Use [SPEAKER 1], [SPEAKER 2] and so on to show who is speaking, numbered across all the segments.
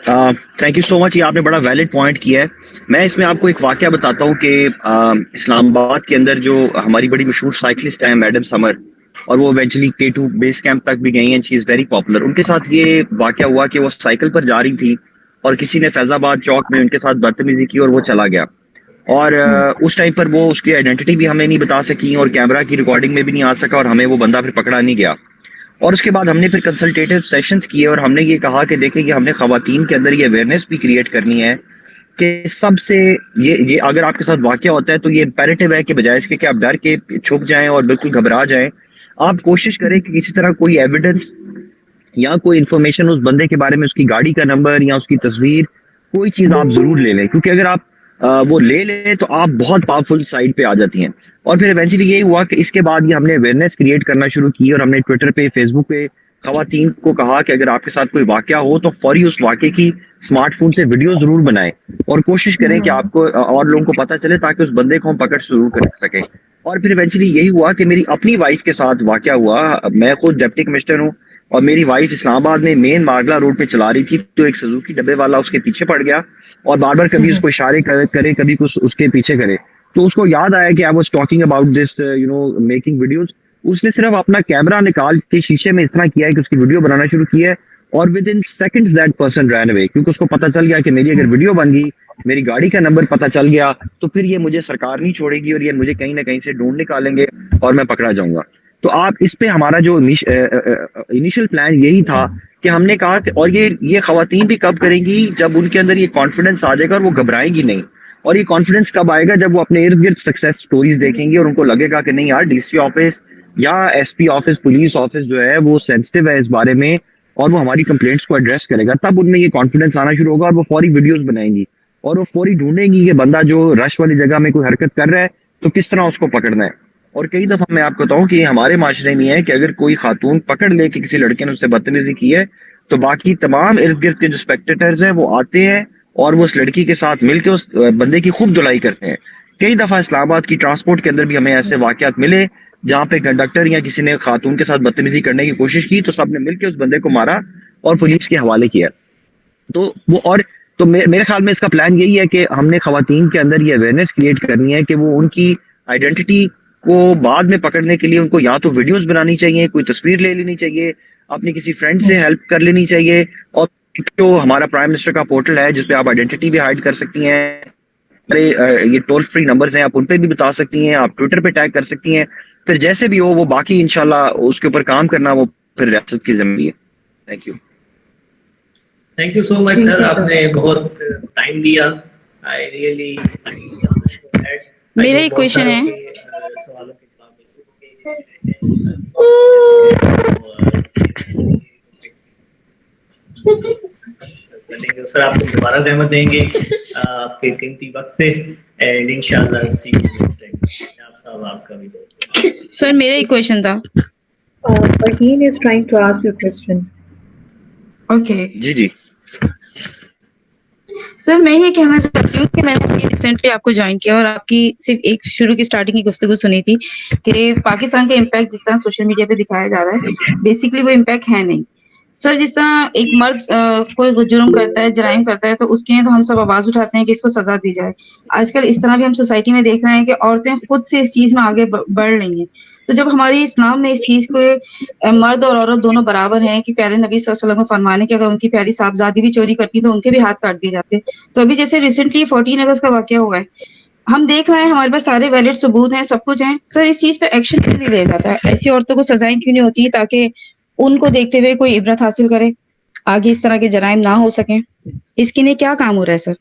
[SPEAKER 1] Thank you so مچ. یہ آپ نے بڑا ویلڈ پوائنٹ کیا ہے. میں اس میں آپ کو ایک واقعہ بتاتا ہوں کہ اسلام آباد کے اندر جو ہماری بڑی مشہور سائیکلسٹ ہیں میڈم سمر، اور وہ ایونچولی K2 بیس کیمپ تک بھی گئی ہیں. شی از ویری پاپولر. ان کے ساتھ یہ واقعہ ہوا کہ وہ سائیکل پر جا رہی تھی اور کسی نے فیض آباد چوک میں ان کے ساتھ بدتمیزی کی اور وہ چلا گیا. اور اس ٹائم پر وہ اس کی آئیڈینٹی بھی ہمیں نہیں بتا سکی اور کیمرہ کی ریکارڈنگ میں بھی نہیں آ سکا اور ہمیں وہ بندہ پھر پکڑا نہیں گیا. اور اس کے بعد ہم نے پھر کنسلٹیٹیو سیشنز کیے اور ہم نے یہ کہا کہ دیکھیں یہ ہم نے خواتین کے اندر یہ اویئرنیس بھی کریٹ کرنی ہے کہ سب سے یہ اگر آپ کے ساتھ واقعہ ہوتا ہے تو یہ امپیریٹو ہے کہ بجائے اس کے کہ آپ ڈر کے چھپ جائیں اور بالکل گھبرا جائیں، آپ کوشش کریں کہ کسی طرح کوئی ایویڈنس یا کوئی انفارمیشن اس بندے کے بارے میں، اس کی گاڑی کا نمبر یا اس کی تصویر، کوئی چیز آپ ضرور لے لیں. کیونکہ اگر آپ وہ لے لیں تو آپ بہت پاورفل سائڈ پہ آ جاتی ہیں. اور پھر ایونچولی یہی ہوا کہ اس کے بعد یہ ہم نے اویئرنیس کریٹ کرنا شروع کی اور ہم نے ٹویٹر پہ، فیس بک پہ خواتین کو کہا کہ اگر آپ کے ساتھ کوئی واقعہ ہو تو فوری اس واقعے کی اسمارٹ فون سے ویڈیو ضرور بنائیں اور کوشش کریں کہ آپ کو اور لوگوں کو پتہ چلے تاکہ اس بندے کو ہم پکڑ ضرور کر سکیں. اور پھر ایونچولی یہی ہوا کہ میری اپنی وائف کے ساتھ واقعہ ہوا. میں خود ڈپٹی کمشنر ہوں اور میری وائف اسلام آباد میں مین مارگلا روڈ پہ چلا رہی تھی تو ایک سزوکی ڈبے والا اس کے پیچھے پڑ گیا اور بار بار کبھی اس کو اشارے کرے، کبھی کچھ اس کے پیچھے کرے. تو اس کو یاد آیا کہ I was talking about this making videos. اس نے صرف اپنا کیمرہ نکال کے شیشے میں اس طرح کیا ہے کہ اس کی ویڈیو بنانا شروع کی ہے اور within seconds that person ran away. کیونکہ اس کو پتہ چل گیا کہ میری اگر ویڈیو بن گئی، میری گاڑی کا نمبر پتہ چل گیا تو پھر یہ مجھے سرکار نہیں چھوڑے گی اور یہ مجھے کہیں نہ کہیں سے ڈھونڈ نکالیں گے اور میں پکڑا جاؤں گا. تو آپ اس پہ ہمارا جو انیشل پلان یہی تھا کہ ہم نے کہا کہ اور یہ خواتین بھی کب کریں گی جب ان کے اندر یہ کانفیڈنس آ جائے گا اور وہ گھبرائیں گی نہیں. اور یہ کانفیڈنس کب آئے گا؟ جب وہ اپنے ارد گرد سکسیس سٹوریز دیکھیں گے اور ان کو لگے گا کہ نہیں یار ڈی سی آفس یا S P office, police office جو ہے وہ سینسٹیو ہے اس بارے میں اور وہ ہماری کمپلینٹس کو ایڈریس کرے گا. تب ان میں یہ کانفیڈنس آنا شروع ہوگا اور وہ فوری ویڈیوز بنائیں گی اور وہ فوری ڈھونڈیں گی کہ بندہ جو رش والی جگہ میں کوئی حرکت کر رہا ہے تو کس طرح اس کو پکڑنا ہے. اور کئی دفعہ میں آپ کو بتاؤں کہ یہ ہمارے معاشرے میں ہے کہ اگر کوئی خاتون پکڑ لے کہ کسی لڑکے نے اس سے بدتمیزی کی ہے تو باقی تمام ارد گرد کے جو اسپیکٹیٹرز ہیں وہ آتے ہیں اور وہ اس لڑکی کے ساتھ مل کے اس بندے کی خوب دھلائی کرتے ہیں. کئی دفعہ اسلام آباد کی ٹرانسپورٹ کے اندر بھی ہمیں ایسے واقعات ملے جہاں پہ کنڈکٹر یا کسی نے خاتون کے ساتھ بدتمیزی کرنے کی کوشش کی تو سب نے مل کے اس بندے کو مارا اور پولیس کے حوالے کیا. تو وہ اور تو میرے خیال میں اس کا پلان یہی ہے کہ ہم نے خواتین کے اندر یہ اویئرنیس کریٹ کرنی ہے کہ وہ ان کی آئیڈینٹی کو بعد میں پکڑنے کے لیے ان کو یا تو ویڈیوز بنانی چاہیے، کوئی تصویر لے لینی چاہیے، اپنی کسی فرینڈ سے ہیلپ کر لینی چاہیے. اور جو ہمارا پرائم منسٹر کا پورٹل ہے جس پہ آپ آئیڈینٹی بھی ہائڈ کر سکتی ہیں، یہ ٹول فری نمبرز ہیں، آپ ان پہ بھی بتا سکتی ہیں، آپ ٹویٹر پہ ٹیگ کر سکتی ہیں. پھر جیسے بھی ہو وہ باقی انشاءاللہ اس کے اوپر کام کرنا وہ پھر ریاست کی ذمہ ہے. Thank you.
[SPEAKER 2] Thank you so much sir, آپ نے بہت ٹائم دیا. آئی ریئلی
[SPEAKER 3] میرا ایک کویشچن ہے.
[SPEAKER 2] سوالوں کے جواب سر آپ کو دوبارہ زحمت دیں گے آپ کے قیمتی وقت سے اینڈ انشاءاللہ سی یو نیکسٹ ٹائم. آپ صاحب آپ کا بھی
[SPEAKER 3] سر میرا ایک کویشچن تھا.
[SPEAKER 4] Faheen is trying to ask you a question.
[SPEAKER 3] Okay
[SPEAKER 1] ji
[SPEAKER 3] sir, میں یہ کہنا چاہتی ہوں کہ میں نے ریسنٹلی آپ کو جوائن کیا اور آپ کی صرف ایک شروع کی سٹارٹنگ کی گفتگو سنی تھی کہ پاکستان کا امپیکٹ جس طرح سوشل میڈیا پہ دکھایا جا رہا ہے بیسکلی وہ امپیکٹ ہے نہیں. سر جس طرح ایک مرد کوئی جرم کرتا ہے، جرائم کرتا ہے تو اس کے لیے تو ہم سب آواز اٹھاتے ہیں کہ اس کو سزا دی جائے. آج کل اس طرح بھی ہم سوسائٹی میں دیکھ رہے ہیں کہ عورتیں خود سے اس چیز میں آگے بڑھ رہی ہیں. تو جب ہماری اسلام میں اس چیز کو مرد اور عورت دونوں برابر ہیں کہ پیارے نبی صلی اللہ علیہ وسلم کو فرمانے کہ اگر ان کی پیاری صاحبزادی بھی چوری کرتی تو ان کے بھی ہاتھ کاٹ دیے جاتے. تو ابھی جیسے ریسنٹلی 14 اگست کا واقعہ ہوا ہے، ہم دیکھ رہے ہیں ہمارے پاس سارے ویلڈ ثبوت ہیں، سب کچھ ہیں. سر اس چیز پہ ایکشن کیوں نہیں لیا جاتا ہے؟ ایسی عورتوں کو سزائیں کیوں نہیں ہوتی تاکہ ان کو دیکھتے ہوئے کوئی عبرت حاصل کرے، آگے اس طرح کے جرائم نہ ہو سکیں؟ اس کے لیے کیا کام ہو رہا ہے سر؟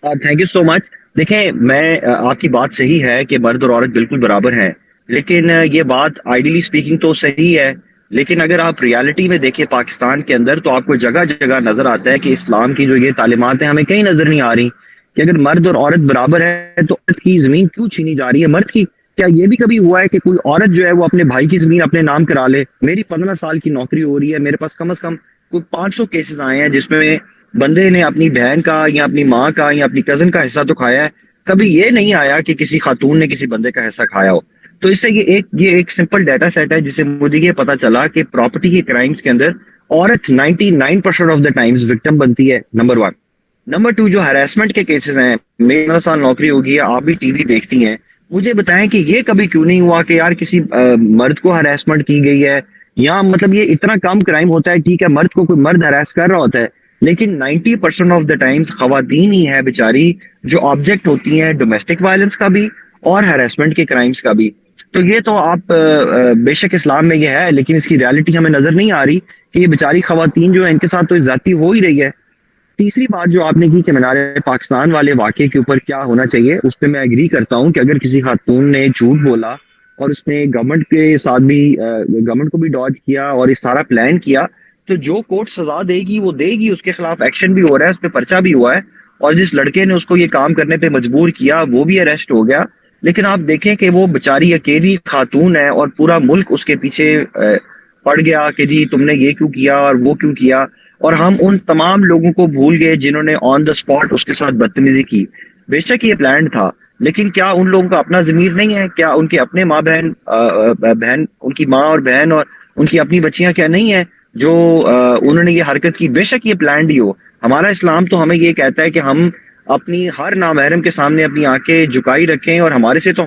[SPEAKER 1] تھینک یو سو مچ. دیکھیں میں آپ کی بات صحیح ہے کہ مرد اور عورت بالکل برابر ہیں، لیکن یہ بات آئیڈیلی اسپیکنگ تو صحیح ہے، لیکن اگر آپ ریالٹی میں دیکھیں پاکستان کے اندر تو آپ کو جگہ جگہ نظر آتا ہے کہ اسلام کی جو یہ تعلیمات ہیں ہمیں کہیں نظر نہیں آ رہی کہ اگر مرد اور عورت برابر ہے تو عورت کی زمین کیوں چھینی جا رہی ہے مرد کی. کیا یہ بھی کبھی ہوا ہے کہ کوئی عورت جو ہے وہ اپنے بھائی کی زمین اپنے نام کرا لے؟ میری 15 سال کی نوکری ہو رہی ہے، میرے پاس کم از کم کوئی 500 کیسز آئے ہیں جس میں بندے نے اپنی بہن کا یا اپنی ماں کا یا اپنی کزن کا حصہ تو کھایا ہے. کبھی یہ نہیں آیا کہ کسی خاتون نے کسی بندے کا حصہ کھایا ہو. تو اس سے یہ ایک سمپل ڈیٹا سیٹ ہے جس سے مجھے یہ پتا چلا کہ پراپرٹی کے کرائمز کے اندر औरत 99% ऑफ द टाइम्स विक्टिम बनती है, नंबर 1। नंबर 2, जो हरासमेंट के केसेस हैं, मेरी 15 साल नौकरी होगी है, आप भी टीवी देखती हैं, मुझे बताएं कि ये कभी क्यों नहीं हुआ कि यार किसी मर्द को हरासमेंट की गई है, या मतलब ये इतना कम क्राइम होता है, ठीक है मर्द को कोई मर्द हरास कर रहा होता है, लेकिन 90% ऑफ द टाइम्स खवातीन ही है बेचारी जो ऑब्जेक्ट होती हैं डोमेस्टिक वायलेंस का भी और हरासमेंट के क्राइम्स का भी। तो ये तो आप बेशक इस्लाम में ये है, लेकिन इसकी रियलिटी हमें नजर नहीं आ रही कि ये बेचारी खवातीन जो है इनके साथ तो ज्यादती हो ही रही है। तीसरी बात जो आपने की कि मीनार पाकिस्तान वाले वाक़े के ऊपर क्या होना चाहिए, उस पर मैं एग्री करता हूँ कि अगर किसी खातून ने झूठ बोला और उसने गवर्नमेंट के साथ भी गवर्नमेंट को भी डॉज किया और ये सारा प्लान किया, तो जो कोर्ट सजा देगी वो देगी, उसके खिलाफ एक्शन भी हो रहा है, उस पर पर्चा भी हुआ है, और जिस लड़के ने उसको ये काम करने पे मजबूर किया वो भी अरेस्ट हो गया। लेकिन आप देखें कि वो बेचारी अकेली खातून है और पूरा मुल्क उसके पीछे पड़ गया कि जी तुमने ये क्यों किया और वो क्यों किया, और हम उन तमाम लोगों को भूल गए जिन्होंने ऑन द स्पॉट उसके साथ बदतमीजी की। बेशक ये प्लान था, लेकिन क्या उन लोगों का अपना ज़मीर नहीं है? क्या उनके अपने माँ बहन उनकी माँ और बहन और उनकी अपनी बच्चियां क्या नहीं है जो उन्होंने ये हरकत की? बेशक ये प्लान ही हो। हमारा इस्लाम तो हमें ये कहता है कि हम अपनी हर नामहरम के सामने अपनी आंखें झुकाई रखें, और हमारे से तो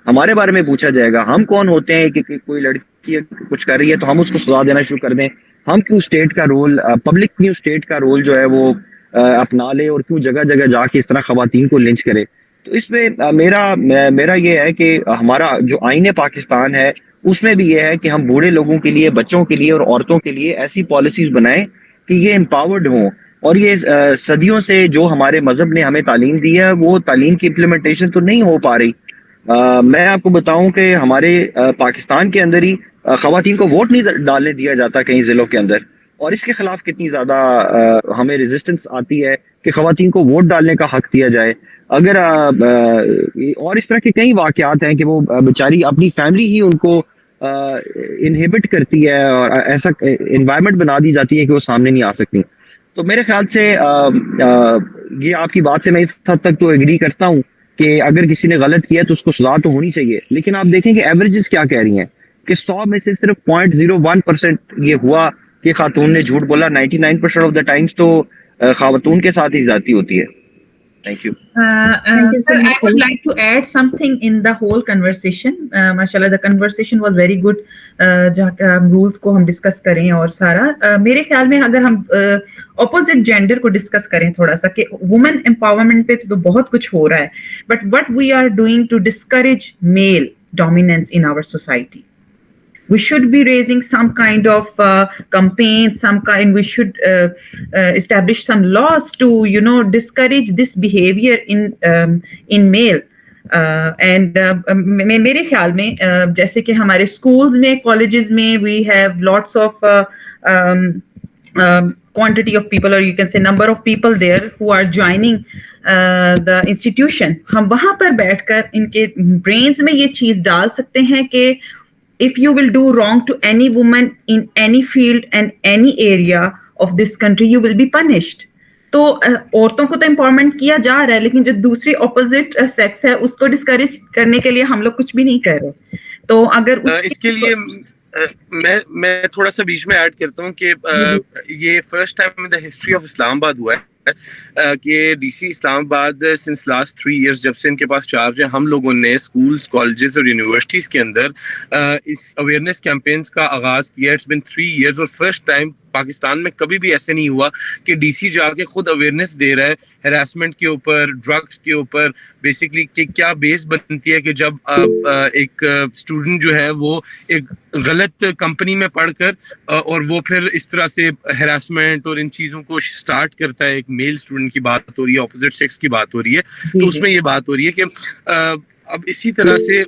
[SPEAKER 1] हमारे बारे में पूछा जाएगा। हम कौन होते हैं कि कोई लड़की कुछ कर रही है तो हम उसको सजा देना शुरू कर दें? हम क्यों स्टेट का रोल, पब्लिक क्यों स्टेट का रोल जो है वो अपना ले, और क्यों जगह जगह जाके इस तरह खवातीन को लिंच करे? तो इसमें मेरा ये है कि हमारा जो आईने पाकिस्तान है उसमें भी ये है कि हम बूढ़े लोगों के लिए, बच्चों के लिए और औरतों के लिए ऐसी पॉलिसीज बनाएं कि ये एम्पावर्ड हों, और ये सदियों से जो हमारे मजहब ने हमें तालीम दी है वो तालीम की इम्प्लीमेंटेशन तो नहीं हो पा रही। मैं आपको बताऊं कि हमारे पाकिस्तान के अंदर ही खवातीन को वोट नहीं डालने दिया जाता कई जिलों के अंदर, और इसके खिलाफ कितनी ज्यादा हमें रेजिस्टेंस आती है कि खवातीन को वोट डालने का हक दिया जाए। अगर और इस तरह के कई वाकयात हैं कि वो बेचारी अपनी फैमिली ही उनको इनहिबिट करती है और ऐसा एनवायरनमेंट बना दी जाती है कि वो सामने नहीं आ सकती। तो मेरे ख्याल से ये आपकी बात से मैं इस हद तक तो एग्री करता हूँ कि अगर किसी ने गलत किया तो उसको सजा तो होनी चाहिए, लेकिन आप देखें कि एवरेजेस क्या कह रही हैं कि 100 में से सिर्फ 0.01% ये हुआ कि खातून ने झूठ बोला। 99% ऑफ द टाइम्स तो खातून के साथ ही ज्यादती होती है। Thank you.
[SPEAKER 5] Sir, I would like to add something in the whole conversation. Mashallah, the conversation was very good. जहाँ हम rules को हम discuss करें और सारा मेरे ख्याल में अगर हम opposite gender को discuss करें थोड़ा सा कि women empowerment पे तो बहुत कुछ हो रहा है, but what we are doing to discourage male dominance in our society. We should be raising some kind of campaign, we should establish some laws to, discourage this behavior in male. And मेरे ख्याल में जैसे कि हमारे schools में, colleges में, we have lots of quantity of people, or you can say number of people there who are joining the institution. हम वहाँ पर बैठकर इनके brains में ये चीज़ डाल सकते हैं कि if you will do wrong to any woman in any field and any area of this country, you will be punished. तो औरतों को तो empowerment किया जा रहा है, लेकिन जो दूसरी opposite sex है उसको discourage करने के लिए हम लोग कुछ भी नहीं कर रहे। तो अगर
[SPEAKER 6] इसके लिए मैं थोड़ा सा बीच में ऐड करता हूँ कि ये first time in the history of Islamabad हुआ है कि DC Islamabad since last 3 years जब से इनके पास चार्ज है, हम लोगों ने स्कूल्स, कॉलेजेस और यूनिवर्सिटीज़ के अंदर इस अवेयरनेस कैंपेन्स का आगाज़ किया। इट्स बिन 3 इयर्स और फर्स्ट टाइम पाकिस्तान में कभी भी ऐसे नहीं हुआ कि डीसी जाके खुद अवेयरनेस दे रहा है हैरेसमेंट के ऊपर, ड्रग्स के ऊपर, बेसिकली कि क्या बेस बनती है कि जब एक स्टूडेंट जो है वो एक गलत कंपनी में पढ़कर और वो फिर इस तरह से हैरेसमेंट और इन चीज़ों को स्टार्ट करता है। एक मेल स्टूडेंट की बात हो रही है, अपोजिट सेक्स की बात हो रही है, तो उसमें ये बात हो रही है कि अब इसी तरह से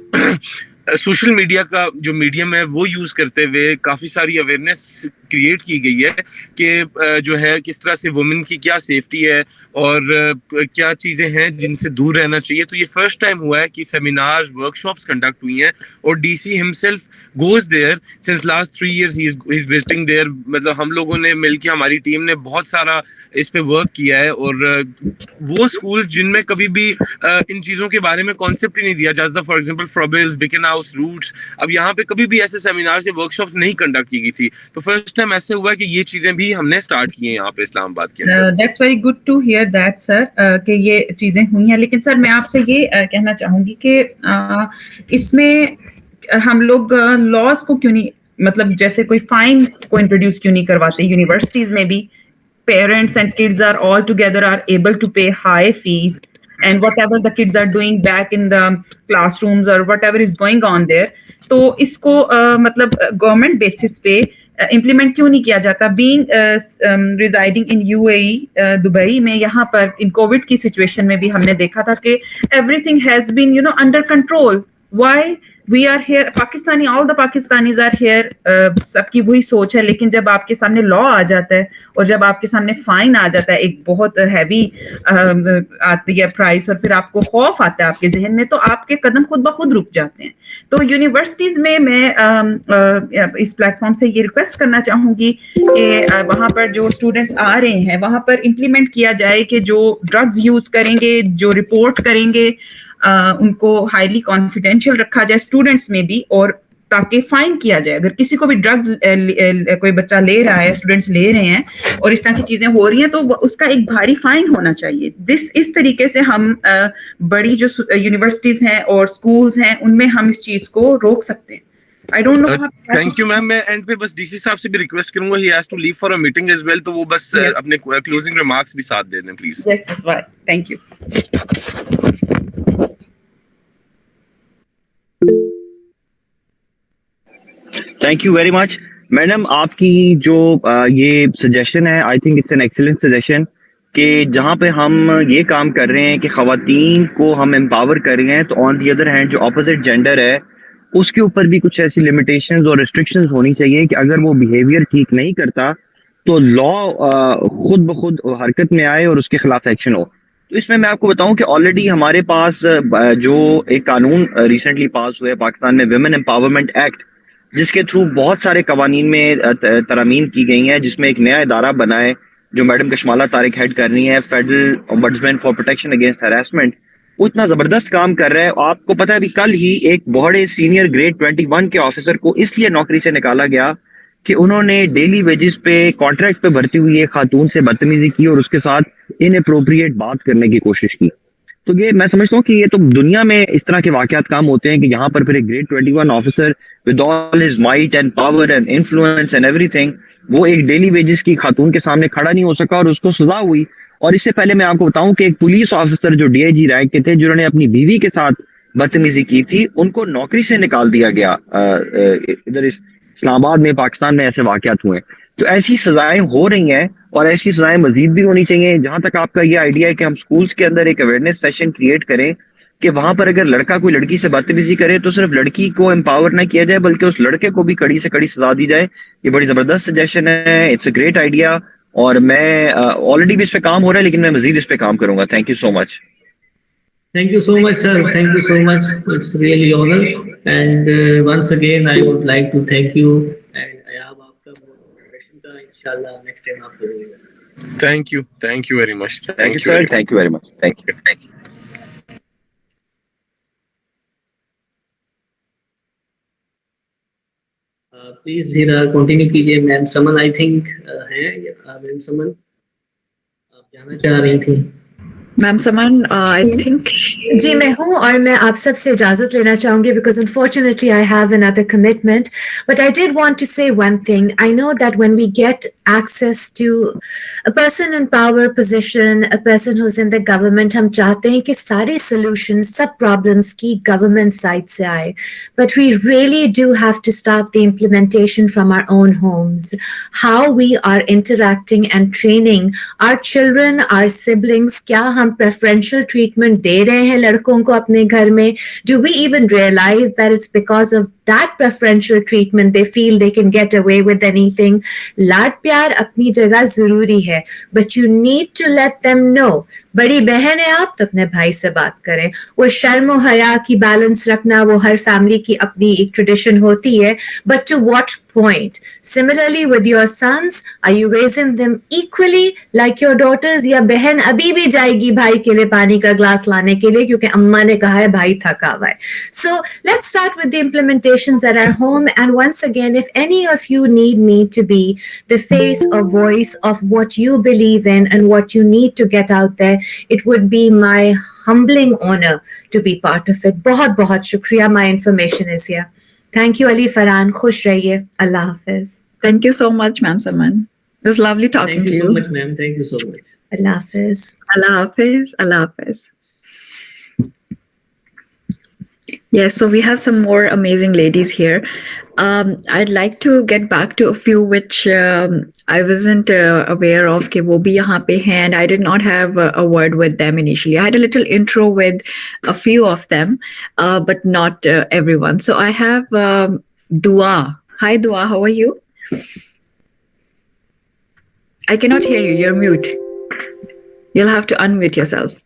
[SPEAKER 6] सोशल मीडिया का जो मीडियम है वो यूज़ करते हुए काफ़ी सारी अवेयरनेस क्रिएट की गई है कि जो है किस तरह से वुमेन की क्या सेफ्टी है और क्या चीज़ें हैं जिनसे दूर रहना चाहिए। तो ये फर्स्ट टाइम हुआ है कि सेमिनार्स, वर्कशॉप्स कंडक्ट हुई हैं और DC himself goes there since last 3 years he is visiting there. मतलब हम लोगों ने मिलकर, हमारी टीम ने बहुत सारा इस पे वर्क किया है और वो स्कूल्स जिनमें कभी भी इन चीज़ों के बारे में कॉन्सेप्ट ही नहीं दिया जाता, फॉर एग्जाम्पल फ्रॉबेल्स, बिकन हाउस, रूट्स, अब यहाँ पे कभी भी ऐसे सेमिनार्स या वर्कशॉप्स नहीं कंडक्ट की गई थी। तो फर्स्ट فرسٹ ٹائم ایسے ہوا ہے کہ یہ چیزیں بھی ہم نے اسٹارٹ کی ہیں یہاں پہ اسلام آباد کے اندر.
[SPEAKER 5] That's very good to hear that sir کہ یہ چیزیں ہوئی ہیں. لیکن سر میں آپ سے یہ کہنا چاہوں گی کہ اس میں ہم لوگ لاس کو کیوں نہیں, مطلب جیسے کوئی فائن کو انٹروڈیوس کیوں نہیں کرواتے. یونیورسٹیز میں بھی parents and kids are all together are able to pay high fees, and whatever the kids are doing back in the classrooms or whatever is going on there, تو اس کو مطلب government basis پہ implement کیوں نہیں کیا جاتا. Being residing in UAE Dubai میں, یہاں پر ان کووڈ کی سچویشن میں بھی ہم نے دیکھا تھا کہ everything has been under control. Why we are here, Pakistani, all the Pakistanis are here, سب کی وہی سوچ ہے. لیکن جب آپ کے سامنے لا آ جاتا ہے اور جب آپ کے سامنے فائن آ جاتا ہے, ایک بہت ہیوی آتی ہے پرائس, اور پھر آپ کو خوف آتا ہے آپ کے ذہن میں, تو آپ کے قدم خود بخود رک جاتے ہیں. تو یونیورسٹیز میں اس پلیٹ فارم سے یہ ریکویسٹ کرنا چاہوں گی کہ وہاں پر جو اسٹوڈینٹس آ رہے ہیں وہاں پر امپلیمنٹ کیا جائے کہ جو ڈرگز یوز کریں گے, جو رپورٹ کریں گے, ان کو ہائیلی کانفیڈینشیل رکھا جائے اسٹوڈینٹس میں بھی, اور تاکہ فائن کیا جائے. اگر کسی کو بھی ڈرگز کوئی بچہ لے رہا ہے, اسٹوڈینٹس لے رہے ہیں اور اس طرح کی چیزیں ہو رہی ہیں, تو اس کا ایک بھاری فائن ہونا چاہیے. اس طریقے سے ہم بڑی جو یونیورسٹیز ہیں اور اسکولز ہیں ان میں ہم اس چیز کو روک سکتے ہیں. I don't know.
[SPEAKER 6] Thank you ma'am. میں اینڈ پہ بس ڈی سی صاحب سے بھی ریکویسٹ کروں گا, he has to leave for a meeting as well, تو وہ بس اپنے کلوزنگ ریمارکس بھی ساتھ دے دیں please.
[SPEAKER 5] Thank you.
[SPEAKER 1] Thank you very much madam. آپ کی جو یہ سجیشن ہے, I think it's an excellent suggestion, کہ جہاں پہ ہم یہ کام کر رہے ہیں کہ خواتین کو ہم امپاور کر رہے ہیں, تو آن دی ادر ہینڈ جو اپوزٹ جینڈر ہے اس کے اوپر بھی کچھ ایسی لمیٹیشنز اور ریسٹرکشنز ہونی چاہیے کہ اگر وہ بیہیویئر ٹھیک نہیں کرتا تو لا خود بخود حرکت میں آئے اور اس کے خلاف ایکشن ہو. تو اس میں آپ کو بتاؤں کہ آلریڈی ہمارے پاس جو ایک قانون ریسنٹلی پاس ہوا ہے پاکستان میں, ویمن امپاورمنٹ ایکٹ, جس کے تھرو بہت سارے قوانین میں ترامیم کی گئی ہیں, جس میں ایک نیا ادارہ بنا ہے جو میڈم کشمالہ طارق ہیڈ کر رہی ہیں, federal ombudsman for protection against harassment. وہ اتنا زبردست کام کر رہا ہے. آپ کو پتا ہے ابھی کل ہی ایک بڑے سینئر گریڈ 21 کے آفیسر کو اس لیے نوکری سے نکالا گیا کہ انہوں نے ڈیلی ویجز پہ کانٹریکٹ پہ بھرتی ہوئی ایک خاتون سے بدتمیزی کی اور اس کے ساتھ ان اپروپریٹ بات کرنے کی کوشش کی. تو یہ میں سمجھتا ہوں کہ یہ تو دنیا میں اس طرح کے واقعات کام ہوتے ہیں کہ یہاں پر پھر ایک grade 21 officer with all his might and power and influence and everything, وہ ایک ڈیلی ویجز کی خاتون کے سامنے کھڑا نہیں ہو سکا اور اس کو سزا ہوئی. اور اس سے پہلے میں آپ کو بتاؤں کہ ایک پولیس آفیسر جو DIG رینک کے تھے, جنہوں نے اپنی بیوی کے ساتھ بدتمیزی کی تھی, ان کو نوکری سے نکال دیا گیا. ادھر اسلام آباد میں, پاکستان میں ایسے واقعات ہوئے. تو ایسی سزائیں ہو رہی ہیں اور ایسی سزائیں مزید بھی ہونی چاہیے. جہاں تک آپ کا یہ آئیڈیا ہے کہ ہم اسکولس کے اندر ایک اویئرنیس سیشن کریٹ کریں کہ وہاں پر اگر لڑکا کوئی لڑکی سے بدتمیزی کرے تو صرف لڑکی کو امپاور نہ کیا جائے بلکہ اس لڑکے کو بھی کڑی سے کڑی سزا دی جائے. یہ بڑی زبردست سجیشن ہے, اٹس اے گریٹ آئیڈیا, اور میں آلریڈی بھی اس پہ کام ہو رہا ہے لیکن میں مزید اس پہ کام کروں گا. Thank you so much.
[SPEAKER 2] Thank you so much, sir. Thank you so much. It's really honor. And once again, I would like to thank you. And I have आपका motivation का इंशाल्लाह next time आप करेंगे.
[SPEAKER 6] Thank you very much.
[SPEAKER 1] Thank you, sir. Thank you very much. Thank you.
[SPEAKER 2] Please ذرا continue کیجیے. میم سمن I think ہیں, میم سمن آپ جانا چاہ رہی تھی.
[SPEAKER 5] میم سمن آئی تھنک
[SPEAKER 7] جی میں ہوں, اور میں آپ سب سے اجازت لینا چاہوں گی because unfortunately I have another commitment, but I did want to say one thing. I know that when we get access to a person in power position, a person who's in the government, ہم چاہتے ہیں کہ ساری solutions سب problems کی government side سے آئے, but we really do have to start the implementation from our own homes. How we are interacting and training our children, our siblings, کیا ہم preferential treatment دے رہے ہیں لڑکوں کو اپنے گھر میں? Do we even realize that it's because of that preferential treatment they feel they can get away with anything? لاڈ پیار اپنی جگہ ضروری ہے, but you need to let them know. بڑی بہن ہے آپ تو اپنے بھائی سے بات کریں. وہ شرم و حیا کی بیلنس رکھنا وہ ہر فیملی کی اپنی ایک ٹریڈیشن ہوتی ہے, but to what point? Similarly with your sons, are you raising them equally like your daughters, یا بہن ابھی بھی جائے گی بھائی کے لیے پانی کا گلاس لانے کے لیے کیونکہ اماں نے کہا ہے بھائی تھکا ہوا ہے. So let's start with the implementation situations at our home. And once again, if any of you need me to be the face or voice of what you believe in and what you need to get out there, it would be my humbling honor to be part of it. Bahut bahut shukriya. My information is here. Thank you, Ali Farhan. Khush rahiye. Allah Hafiz.
[SPEAKER 8] Thank you so much, Ma'am Saman. It was lovely talking
[SPEAKER 2] Thank
[SPEAKER 8] to
[SPEAKER 2] you
[SPEAKER 8] you.
[SPEAKER 2] so much, ma'am. Thank you so much.
[SPEAKER 7] Allah Hafiz.
[SPEAKER 8] Allah Hafiz. Allah Hafiz. Yes, so we have some more amazing ladies here. I'd like to get back to a few which I wasn't aware of कि वो भी यहाँ पे हैं, and I did not have a word with them initially. I had a little intro with a few of them, but not everyone. So I have Dua. Hi Dua, how are you? I cannot hear you. You're mute. You'll have to unmute yourself.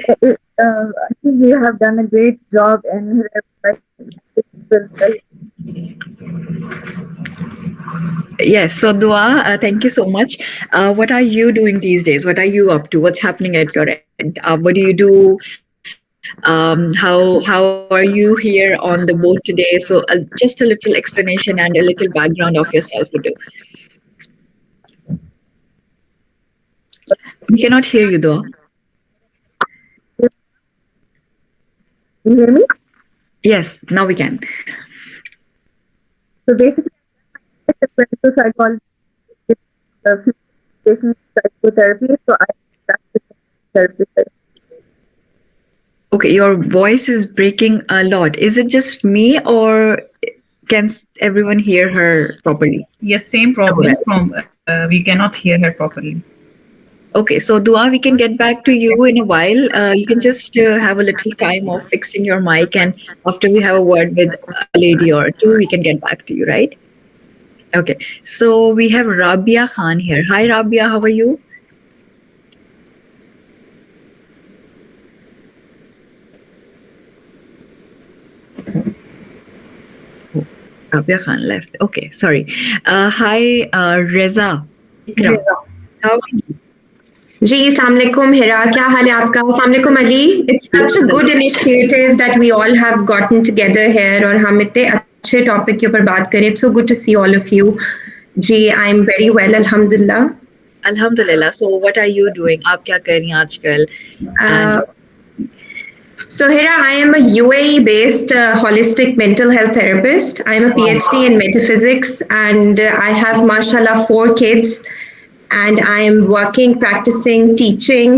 [SPEAKER 9] I think you have done a great job and
[SPEAKER 8] Yes, so Dua, thank you so much. What are you doing these days? What are you up to? What's happening at your end? What do you do? How are you here on the boat today? So just a little explanation and a little background of yourself would do. We cannot hear you, Dua.
[SPEAKER 9] you hear me?
[SPEAKER 8] Yes, now we can.
[SPEAKER 9] So basically, I'm a clinical psychologist, psychotherapy. So I practice therapy.
[SPEAKER 8] Okay, your voice is breaking a lot. Is it just me or can everyone hear her properly?
[SPEAKER 5] Yes, same problem. We cannot hear her properly.
[SPEAKER 8] Okay, so Dua, we can get back to you in a while. You can just have a little time of fixing your mic, and after we have a word with a lady or two, we can get back to you, right? Okay, so we have Rabia Khan here. Hi, Rabia, how are you? Oh, Rabia Khan left. Okay, sorry. Hi, Reza. Ikram. How are you?
[SPEAKER 10] जी अस्सलाम वालेकुम हिरा क्या हाल है आपका अस्सलाम वालेकुम Ali it's such a good initiative that we all have gotten together here और हम इतने अच्छे टॉपिक के ऊपर बात करें it's so good to see all of you जी आई एम वेरी वेल अल्हम्दुलिल्लाह
[SPEAKER 8] अल्हम्दुलिल्लाह so what are you doing आप क्या कर रही हैं आजकल
[SPEAKER 10] So Hira, I am a UAE-based holistic mental health therapist. I am a PhD in metaphysics, and I have, mashallah, 4 kids. And I am working, practicing, teaching,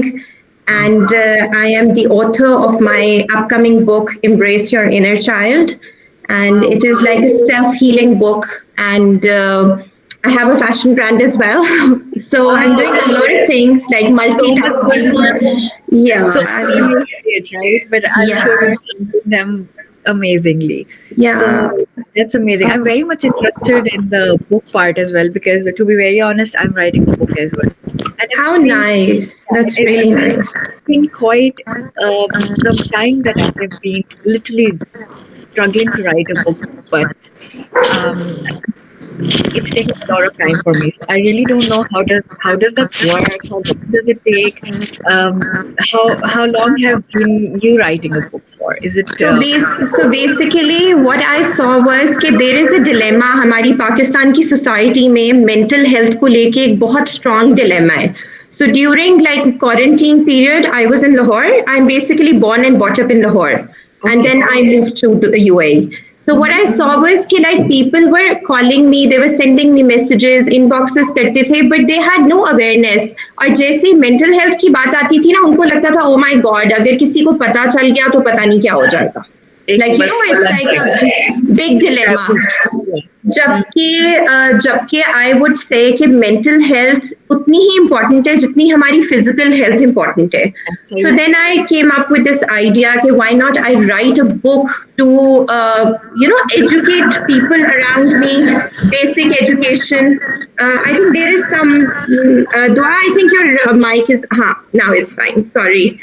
[SPEAKER 10] and I am the author of my upcoming book, Embrace Your Inner Child. And it is like a self-healing book. And I have a fashion brand as well. So I'm doing a lot of things like multitasking. Yeah.
[SPEAKER 8] So right? But I'm sure you're doing them amazingly.
[SPEAKER 10] Yeah.
[SPEAKER 8] So that's amazing. I'm very much interested in the book part as well because to be very honest, I'm writing a book as well. And it's
[SPEAKER 10] How nice. That's really nice.
[SPEAKER 8] It's been quite some time that I've been literally struggling to write a book, but it's taken a lot of time for me. I really don't know how does that work? How long does it take? How long have you writing a book for? Is it
[SPEAKER 10] so basically what I saw was कि there is a dilemma हमारी पाकिस्तान की society में mental health को लेके एक बहुत strong dilemma है. So during like quarantine period, I was in Lahore. I'm basically born and brought up in Lahore, and then I moved to the UAE. So what I saw was कि like people were calling me, they were sending me messages, inboxes करते थे, but they had no awareness. और जैसे mental health की बात आती थी ना, उनको लगता था, oh my God, अगर किसी को पता चल गया तो पता नहीं क्या हो जाएगा. Like you know, it's like a big dilemma. जबकि I would say कि mental health उतनी ही important है जितनी हमारी physical health important है. So then I came up with this idea कि why not I write a book to educate people around me, basic education. I think there is some Dua, I think your mic is now it's fine. Sorry.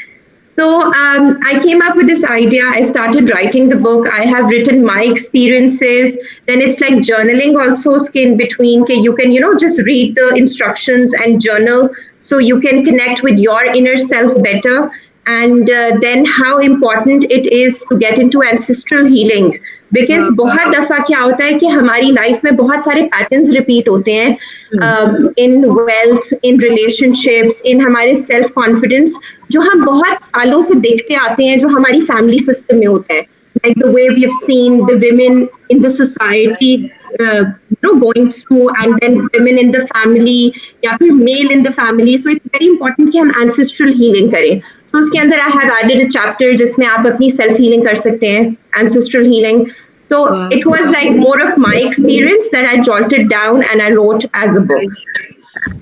[SPEAKER 10] So I came up with this idea. I started writing the book. I have written my experiences. Then it's like journaling also in between. Okay, you can, just read the instructions and journal so you can connect with your inner self better. and then how important it is to get into ancestral healing. Because बहुत दफ़ा क्या होता है कि हमारी life में बहुत सारे पैटर्न्स रिपीट होते हैं इन वेल्थ, इन रिलेशनशिप्स, इन हमारे सेल्फ कॉन्फिडेंस, जो हम बहुत सालों से देखते आते हैं, जो हमारी फैमिली सिस्टम में होता है. Like the way we have seen the women in the society going through, and then women in the family या फिर male in the family. So it's very important कि हम ancestral healing करें. So उसके अंदर I have added a chapter जिसमें आप अपनी self healing कर सकते हैं, ancestral healing. So it was like more of my experience that I jotted down and I wrote as a book.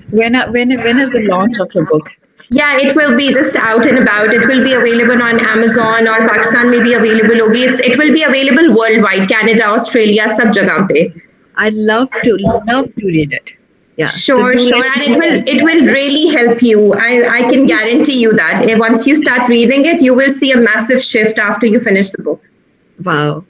[SPEAKER 8] When is the launch of the book?
[SPEAKER 10] Yeah, it will be just out and about. It will be available on Amazon or Pakistan में भी available होगी. It will be available worldwide, Canada, Australia, सब जगह पे.
[SPEAKER 8] I'd love to read it. Yeah.
[SPEAKER 10] Sure. And it will really help you. I can guarantee you that. Once you start reading it, you will see a massive shift after you finish the book.
[SPEAKER 8] Wow.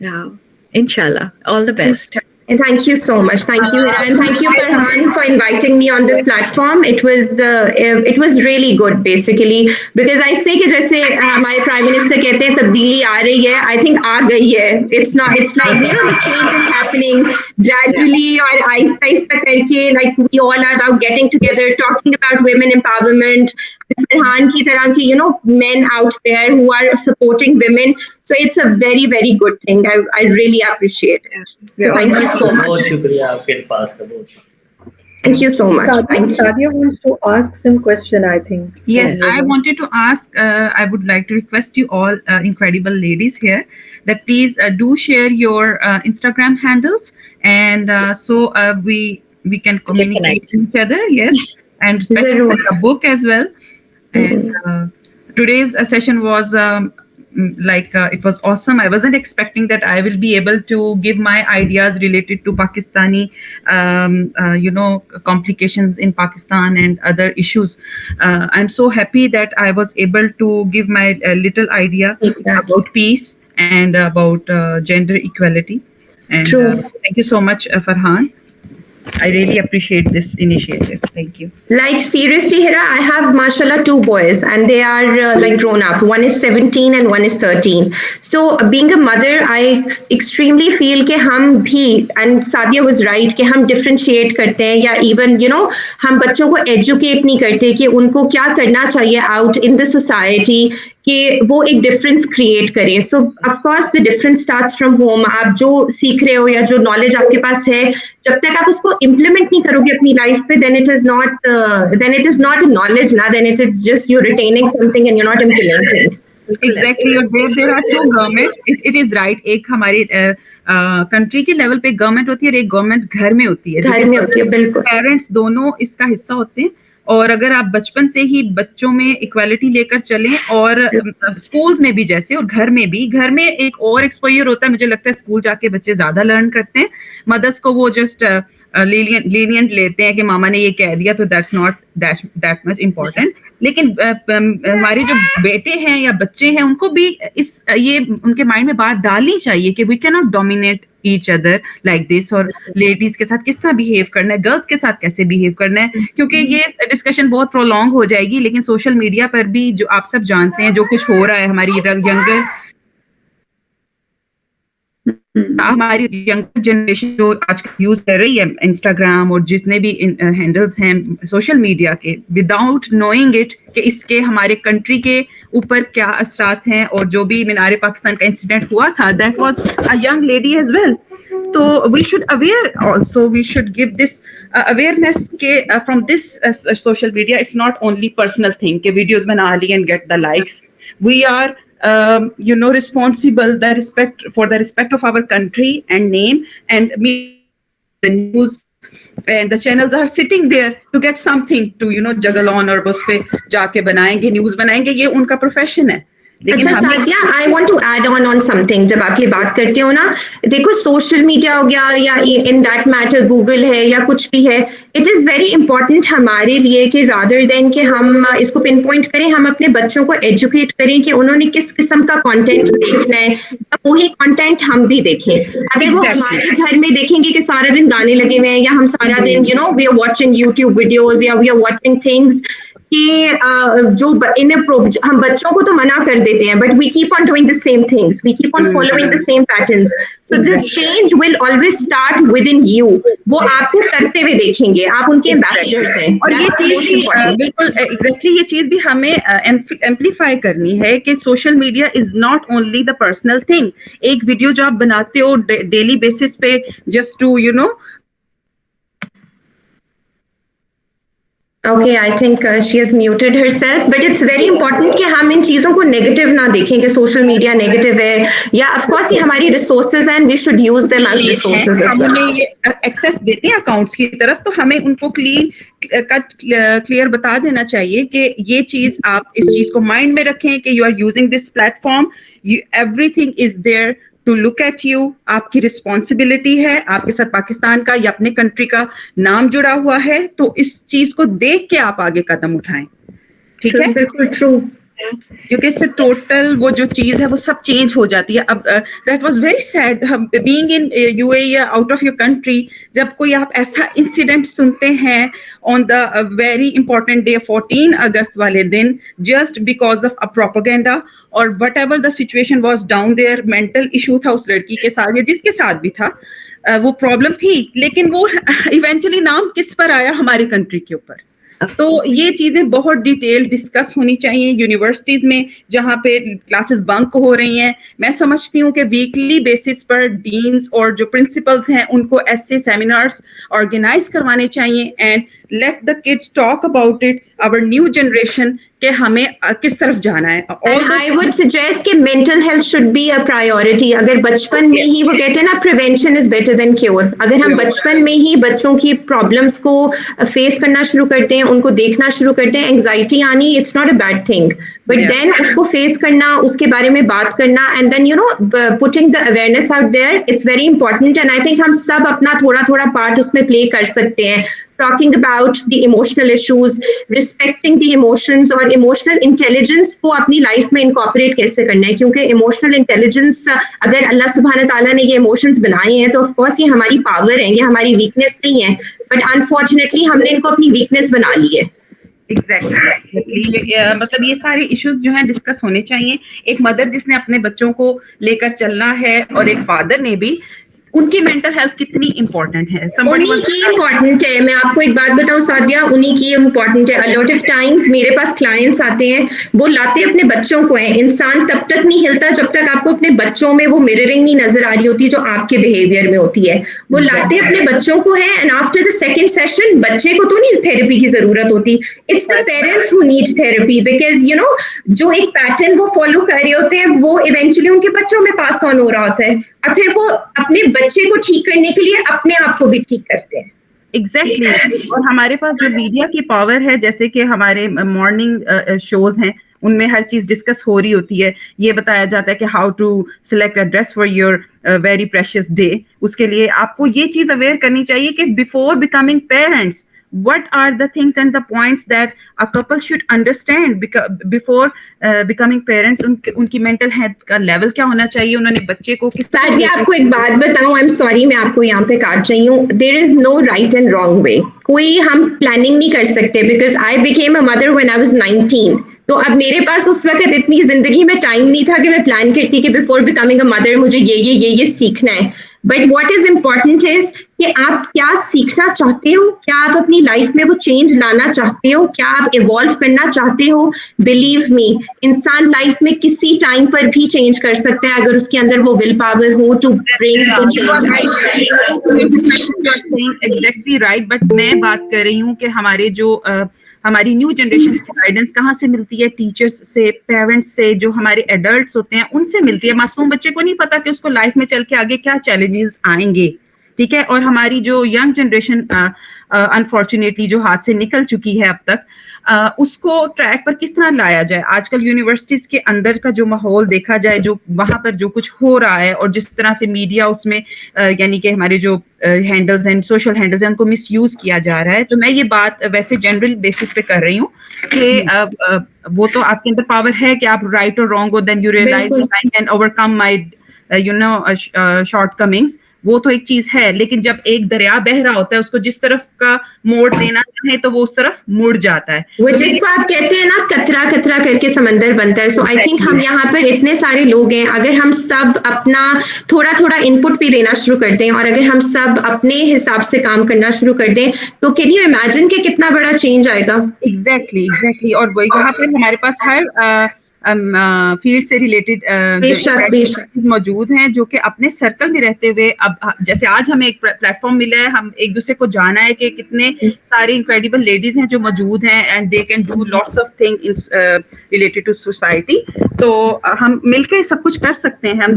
[SPEAKER 8] Yeah. Inshallah. All the best.
[SPEAKER 10] And thank you so much. Thank you, and thank you, Farhan, for inviting me on this platform. It was really good, basically, because I say कि जैसे हमारे Prime Minister कहते हैं तब्दीली आ रही है, I think आ गई है. It's like the change is happening gradually और आहिस्ता आहिस्ता करके, like we all are now getting together, talking about women empowerment. Farhan की तरह की men out there who are supporting women. So it's a very, very good thing. I really appreciate it. So thank you so much.
[SPEAKER 2] बहुत शुक्रिया आपके पास का, बहुत शुक्रिया.
[SPEAKER 10] Thank you so much. Thank you.
[SPEAKER 4] Sadia wants to ask some question, I think.
[SPEAKER 5] Yes, I wanted to ask, I would like to request you all incredible ladies here that please do share your Instagram handles, and so we can communicate with each other. Yes, and especially a book as well. And today's session was it was awesome. I wasn't expecting that I will be able to give my ideas related to Pakistani, complications in Pakistan and other issues. I'm so happy that I was able to give my little idea about peace and about gender equality. And thank you so much, Farhan. I really appreciate this initiative. Thank you.
[SPEAKER 10] Like seriously, Hira, I have mashallah 2 boys and they are like grown up. One is 17 and one is 13. So being a mother, I extremely feel कि हम भी, and Sadia was right, कि हम differentiate करते हैं या even हम बच्चों को educate नहीं करते कि उनको क्या करना चाहिए out in the society, कि वो एक डिफरेंस क्रिएट करें. सो of course the difference starts from home. आप जो सीख रहे हो या जो नॉलेज आपके पास है, जब तक आप उसको इम्प्लीमेंट नहीं करोगे अपनी लाइफ पे, then it is not a knowledge ना, then it is just you're retaining something and you're not implementing.
[SPEAKER 5] Exactly. There are 2 governments. It is right. एक हमारे कंट्री के लेवल पे गवर्नमेंट होती है और एक गवर्नमेंट घर में होती है.
[SPEAKER 10] घर में होती है, बिल्कुल.
[SPEAKER 5] पेरेंट्स दोनों इसका हिस्सा होते हैं. और अगर आप बचपन से ही बच्चों में इक्वालिटी लेकर चलें, और स्कूल्स में भी जैसे, और घर में एक और एक्सपोजर होता है. मुझे लगता है स्कूल जाके बच्चे ज्यादा लर्न करते हैं. मदर्स को वो जस्ट lenient लेते हैं कि मामा ने ये कह दिया, तो that's not that much important. लेकिन हमारे जो बेटे हैं या बच्चे हैं, उनको भी ये उनके माइंड में बात डालनी चाहिए कि we can not dominate each other like this, और लेडीज के साथ किस तरह बिहेव करना है, गर्ल्स के साथ कैसे बिहेव करना है, क्योंकि ये डिस्कशन बहुत प्रोलॉन्ग हो जाएगी. लेकिन सोशल मीडिया पर भी जो आप सब जानते हैं जो कुछ हो रहा है, हमारी यंगर जनरेशन जो आजकल यूज कर रही है इंस्टाग्राम और जितने भी हैंडल्स हैं सोशल मीडिया के, विदाउट नोइंग इट कि इसके हमारे कंट्री के ऊपर क्या असरात हैं. और जो भी मीनार पाकिस्तान का इंसिडेंट हुआ था, that was a young lady as well. तो we should aware also, we should give this awareness के from this social media. It's not only personal thing कि वीडियोज बना ली and get the likes. We are responsible for the respect of our country and name, and the news and the channels are sitting there to get something to juggle on, और उस पे जाके बनाएंगे, news बनाएंगे, ये उनका profession है.
[SPEAKER 10] अच्छा Sadia, I want to add on something. जब आप ये बात करते हो ना, देखो सोशल मीडिया हो गया या इन दैट मैटर गूगल है या कुछ भी है, इट इज वेरी इंपॉर्टेंट हमारे लिए कि रादर देन कि हम इसको पिन पॉइंट करें, हम अपने बच्चों को एजुकेट करें कि उन्होंने किस किस्म का कंटेंट देखना है, वही कंटेंट हम भी देखें. अगर वो हमारे घर में देखेंगे कि सारा दिन गाने लगे हुए हैं, या हम सारा दिन we are watching YouTube videos या वी आर वाचिंग थिंग्स کہ جو ہم بچوں کو تو منع کر دیتے ہیں, but we keep on doing the same things, we keep on following the same patterns, so the change will always start within you. وہ آپ کو کرتے ہوئے دیکھیں گے, آپ ان کے ایمبیسڈرز ہیں.
[SPEAKER 5] اور یہ چیز بالکل ایگزیکٹلی, یہ چیز بھی ہمیں ایمپلیفائی کرنی ہے کہ social media is not only the personal thing. ایک ویڈیو جو آپ بناتے ہو ڈیلی بیسس پہ just to
[SPEAKER 10] Okay, I think she has muted herself, but it's very important کہ ہم ان چیزوں کو نیگیٹو نہ دیکھیں کہ سوشل میڈیا نیگیٹو ہے, یا آف کورس یہ ہماری ریسورسز ہیں, we should use them as resources as well.
[SPEAKER 5] ہم انہیں یہ ایکسیس دیتے ہیں اکاؤنٹس کی طرف, تو ہمیں ان کو کلیئر بتا دینا چاہیے کہ یہ چیز, آپ اس چیز کو مائنڈ میں رکھیں کہ you are using this platform, everything is there to look at you. آپ کی رسپانسبلٹی ہے, آپ کے ساتھ پاکستان کا یا اپنے کنٹری کا نام جڑا ہوا ہے, تو اس چیز کو دیکھ کے آپ آگے قدم اٹھائیں. ٹھیک ہے,
[SPEAKER 10] بالکل ٹرو,
[SPEAKER 5] کیونکہ اس سے ٹوٹل وہ جو چیز ہے وہ سب چینج ہو جاتی ہے. اب that was very sad being in U A یا آؤٹ آف یور کنٹری, جب کوئی آپ ایسا انسیڈنٹ سنتے ہیں on the very important day 14 اگست والے دن, just because of a propaganda اور whatever the situation was down there, mental issue تھا اس لڑکی کے ساتھ یا جس کے ساتھ بھی تھا, وہ پرابلم تھی, لیکن وہ ایونچولی نام کس پر آیا, ہماری کنٹری کے اوپر. تو یہ چیزیں بہت ڈیٹیل ڈسکس ہونی چاہیے یونیورسٹیز میں جہاں پہ کلاسز بنک ہو رہی ہیں. میں سمجھتی ہوں کہ ویکلی بیسس پر ڈینس اور جو پرنسپلز ہیں ان کو ایسے سیمینارز آرگنائز کروانے چاہیے, and let the kids talk about it, our new generation, کہ ہمیں کس طرف جانا ہے.
[SPEAKER 10] I would suggest کہ mental health should be a priority. اگر بچپن میں ہی, وہ کہتے ہیں نا prevention is better than cure, اگر ہم بچپن میں ہی بچوں کی پرابلمس کو فیس کرنا شروع کرتے ہیں, ان کو دیکھنا شروع کرتے ہیں, انگزائٹی آنی, it's not a bad thing, but then اس کو فیس کرنا, اس کے بارے میں بات کرنا, and then putting the awareness out there, it's very important, and I think ہم سب اپنا تھوڑا تھوڑا پارٹ اس میں پلے کر سکتے ہیں. Talking about the emotional issues, respecting the emotions, اور emotional intelligence کو اپنی لائف میں انکارپوریٹ کیسے کرنا ہے, کیونکہ emotional intelligence اگر اللہ سبحانہ تعالیٰ نے یہ emotions بنائے ہیں تو of course یہ ہماری پاور ہے, یہ ہماری ویکنیس نہیں ہے, but unfortunately ہم نے ان کو اپنی ویکنیس بنا لی ہے.
[SPEAKER 5] ایگزیکٹلی, مطلب یہ سارے ایشوز جو ہیں ڈسکس ہونے چاہیے. ایک مدر جس نے اپنے بچوں کو لے کر چلنا ہے, اور ایک فادر نے بھی, ان کی مینٹل ہیلتھ کتنی امپورٹنٹ ہے.
[SPEAKER 10] انہیں کی امپورٹنٹ ہے. میں آپ کو ایک بات بتاؤں سعدیہ, انہیں کی امپورٹنٹ ہے. الاٹ آف ٹائمس میرے پاس کلائنٹس آتے ہیں, وہ لاتے اپنے بچوں کو ہیں. انسان تب تک نہیں ہلتا جب تک آپ کو اپنے بچوں میں وہ مررنگ نہیں نظر آ رہی ہوتی جو آپ کے بہیویئر میں ہوتی ہے. وہ لاتے اپنے بچوں کو ہیں, and after the second session بچے کو تو نہیں تھراپی کی ضرورت ہوتی, it's the parents who need therapy, because جو ایک پیٹرن وہ فالو کر رہے ہوتے ہیں وہ ایونچولی ان کے بچوں میں پاس آن ہو رہا ہوتا ہے, اور پھر وہ اپنے بچے کو ٹھیک کرنے کے لیے اپنے آپ کو بھی ٹھیک کرتے ہیں.
[SPEAKER 5] ایگزیکٹلی. اور ہمارے پاس جو میڈیا کی پاور ہے, جیسے کہ ہمارے مارننگ شوز ہیں, ان میں ہر چیز ڈسکس ہو رہی ہوتی ہے. یہ بتایا جاتا ہے کہ how to select a dress for your very precious day. اس کے لیے آپ کو یہ چیز اویئر کرنی چاہیے کہ before becoming parents, what are the things and the points that a couple should understand before becoming parents. ان کی mental health کا لیول کیا ہونا چاہیے, انہوں نے بچے کو کس طرح.
[SPEAKER 10] سعدیہ آپ کو ایک بات بتاؤں, I'm sorry میں آپ کو یہاں پہ کاٹ رہی ہوں, there is no right and wrong way. کوئی ہم پلاننگ نہیں کر سکتے, because I became a mother when I was 19. تو اب میرے پاس اس وقت اتنی زندگی میں ٹائم نہیں تھا کہ میں پلان کرتی کہ بفور بیکمنگ اے مدر مجھے یہ سیکھنا ہے. But what is important is کہ آپ کیا سیکھنا چاہتے ہو, کیا آپ اپنی لائف میں وہ چینج لانا چاہتے ہو, کیا آپ ایوالو کرنا چاہتے ہو. بلیو می, انسان لائف میں کسی ٹائم پر بھی چینج کر سکتا ہے اگر اس کے اندر وہ ول پاور ہو to bring the change.
[SPEAKER 5] Exactly right. But میں بات کر رہی ہوں کہ ہمارے جو ہماری نیو جنریشن کی گائیڈنس کہاں سے ملتی ہے, ٹیچرس سے, پیرنٹس سے, جو ہمارے ایڈلٹس ہوتے ہیں ان سے ملتی ہے. معصوم بچے کو نہیں پتا کہ اس کو لائف میں چل کے آگے کیا چیلنجز آئیں گے. ٹھیک ہے. اور ہماری جو ینگ جنریشن انفارچونیٹلی جو ہاتھ سے نکل چکی ہے اب تک, اس کو ٹریک پر کس طرح لایا جائے. آج کل یونیورسٹیز کے اندر کا جو ماحول دیکھا جائے, جو وہاں پر جو کچھ ہو رہا ہے, اور جس طرح سے میڈیا اس میں یعنی کہ ہمارے جو ہینڈلز ہیں, سوشل ہینڈلز ہیں, ان کو مس یوز کیا جا رہا ہے. تو میں یہ بات ویسے جنرل بیسس پہ کر رہی ہوں کہ وہ تو آپ کے اندر پاور ہے کہ آپ رائٹ اور رانگ ہو, then you realise I can overcome my shortcomings, وہ تو ایک چیز ہے, لیکن جب ایک دریا بہ رہا ہوتا ہے اس کو جس طرف کا موڑ دینا ہے تو وہ اس طرف مڑ جاتا ہے,
[SPEAKER 10] وہ جس کو آپ کہتے ہیں نا قطرہ قطرہ کر کے سمندر بنتا ہے. سو آئی تھنک ہم یہاں پر اتنے سارے لوگ ہیں, اگر ہم سب اپنا تھوڑا تھوڑا ان پٹ بھی دینا شروع کر دیں اور اگر ہم سب اپنے حساب سے کام کرنا شروع کر دیں تو کین یو امیجن کہ کتنا بڑا چینج آئے گا.
[SPEAKER 5] ایگزیکٹلی. اور یہاں پہ ہمارے پاس ہر فیلڈ سے ریلیٹڈ موجود ہیں جو کہ اپنے سرکل میں رہتے ہوئے, اب جیسے آج ہمیں ایک پلیٹ فارم ملا ہے, ہم ایک دوسرے کو جانا ہے کہ کتنے ساری انکریڈیبل لیڈیز ہیں جو موجود ہیں and they can do lots of thing related to society. تو ہم مل کے سب کچھ کر سکتے ہیں.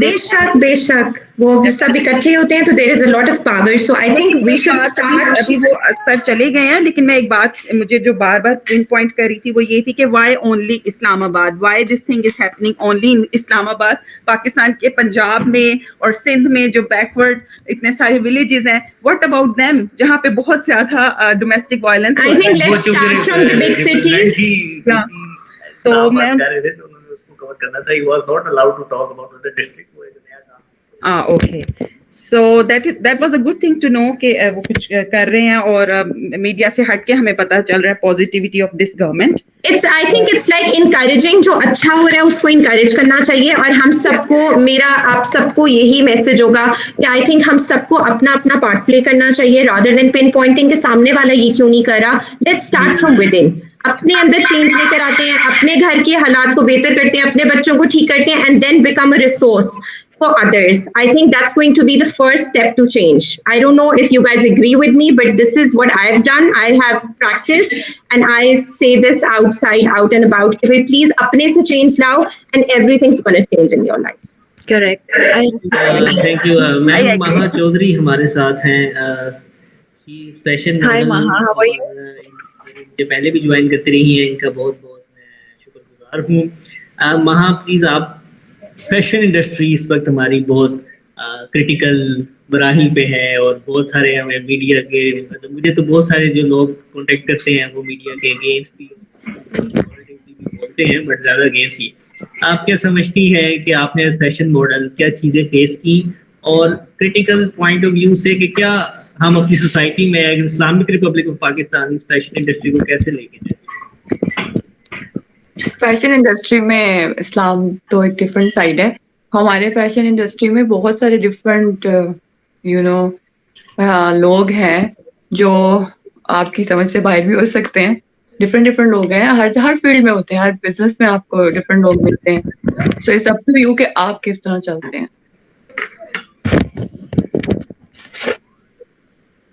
[SPEAKER 10] بے شک وہ سب اکٹھے ہوتے ہیں تو there is a lot of power. So I think we should start.
[SPEAKER 5] ابھی وہ اکثر چلے گئے ہیں, لیکن میں ایک بات مجھے جو بار بار پوائنٹ کر رہی تھی وہ یہ تھی کہ Y only Islamabad, why this thing is happening only in Islamabad. Pakistan کے پنجاب میں اور سندھ میں جو بیکورڈ اتنے سارے ولیجز ہیں, واٹ اباؤٹ دیم جہاں پہ بہت زیادہ domestic violence.
[SPEAKER 10] I think let's start from the big cities.
[SPEAKER 5] تو میں
[SPEAKER 2] کرنا تھا, you was not allowed to talk about the district.
[SPEAKER 5] Okay, so that was a good thing to know کہ وہ کچھ کر رہے ہیں اور میڈیا سے ہٹ کے ہمیں پتہ چل رہا ہے positivity of this government.
[SPEAKER 10] I think it's like encouraging, جو اچھا ہو رہا ہے اس کو انکریج کرنا چاہیے. اور ہم سب کو, میرا آپ سب کو یہی میسج ہوگا کہ آئی تھنک ہم سب کو اپنا اپنا پارٹ پلے کرنا چاہیے رادر دین پن پوائنٹنگ کہ سامنے والا یہ کیوں نہیں کر رہا. Let's start from with in. اپنے اندر چینج لے کر آتے ہیں, اپنے گھر کے حالات کو بہتر کرتے ہیں, اپنے بچوں کو ٹھیک کرتے ہیں, and then become a resource for others. I think that's going to be the first step to change. I don't know if you guys agree with me, but this is what I've done. I have practiced and I say this out and about. Please apne se change lao and everything's going to change in your life.
[SPEAKER 8] Correct.
[SPEAKER 2] Thank you. Ma'am Maha Chaudhary ہمارے ساتھ ہیں.
[SPEAKER 8] Hi Maha, how are you?
[SPEAKER 2] یہ پہلے بھی join کرتے رہی ہیں, ان کا بہت بہت میں شکر گزار ہوں. مہا پلیز, آپ فیشن انڈسٹری اس وقت ہماری بہت کرٹیکل براہی پہ ہے اور بہت سارے ہمیں میڈیا کے, مجھے تو بہت سارے جو لوگ کانٹیکٹ کرتے ہیں وہ میڈیا کے اگینسٹ بھی بولتے ہیں, بٹ زیادہ اگینسٹ ہی. آپ کیا سمجھتی ہے کہ آپ نے فیشن ماڈل کیا چیزیں فیس کی, اور کرٹیکل پوائنٹ آف ویو سے کہ کیا ہم اپنی سوسائٹی میں اسلامک ریپبلک آف پاکستان اس فیشن انڈسٹری کو کیسے لے کے جائیں؟
[SPEAKER 11] فیشن انڈسٹری میں اسلام تو ایک ڈفرینٹ سائڈ ہے. ہمارے فیشن انڈسٹری میں بہت سارے ڈفرینٹ لوگ ہیں جو آپ کی سمجھ سے باہر بھی ہو سکتے ہیں. ڈفرینٹ لوگ ہیں, ہر فیلڈ میں ہوتے ہیں, ہر بزنس میں آپ کو ڈفرینٹ لوگ ملتے ہیں. So it's up to you کہ آپ کس طرح چلتے ہیں.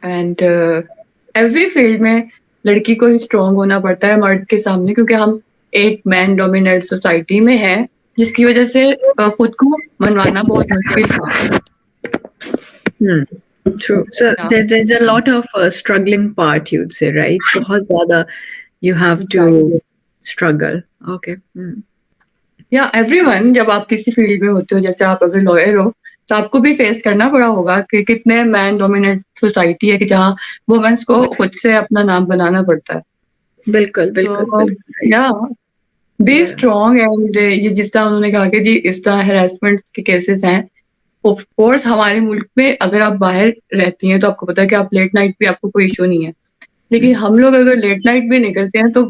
[SPEAKER 11] اینڈ ایوری فیلڈ میں لڑکی کو اسٹرانگ ہونا پڑتا ہے مرد کے سامنے, کیونکہ ہم ایک مین ڈومینیٹ سوسائٹی میں ہے, جس کی وجہ سے خود کو منوانا بہت مشکل تھا.
[SPEAKER 8] True. So there's a lot of struggling part, you'd say, right? بہت زیادہ you have to struggle. Okay.
[SPEAKER 11] Yeah, everyone, جب آپ کسی فیلڈ میں ہوتے ہو, جیسے آپ اگر لائر ہو تو آپ کو بھی فیس کرنا پڑا ہوگا کہ کتنے مین ڈومینیٹ سوسائٹی ہے کہ جہاں وومنس کو خود سے اپنا نام بنانا پڑتا ہے.
[SPEAKER 8] بالکل.
[SPEAKER 11] یا بی اسٹرانگ. اینڈ یہ جس طرح انہوں نے کہا کہ جی اس طرح ہراسمنٹ کے کیسز ہیں, آف کورس ہمارے ملک میں اگر آپ باہر رہتی ہیں تو آپ کو پتا ہے کہ آپ لیٹ نائٹ بھی آپ کو کوئی ایشو نہیں ہے, لیکن ہم لوگ اگر لیٹ نائٹ بھی نکلتے ہیں تو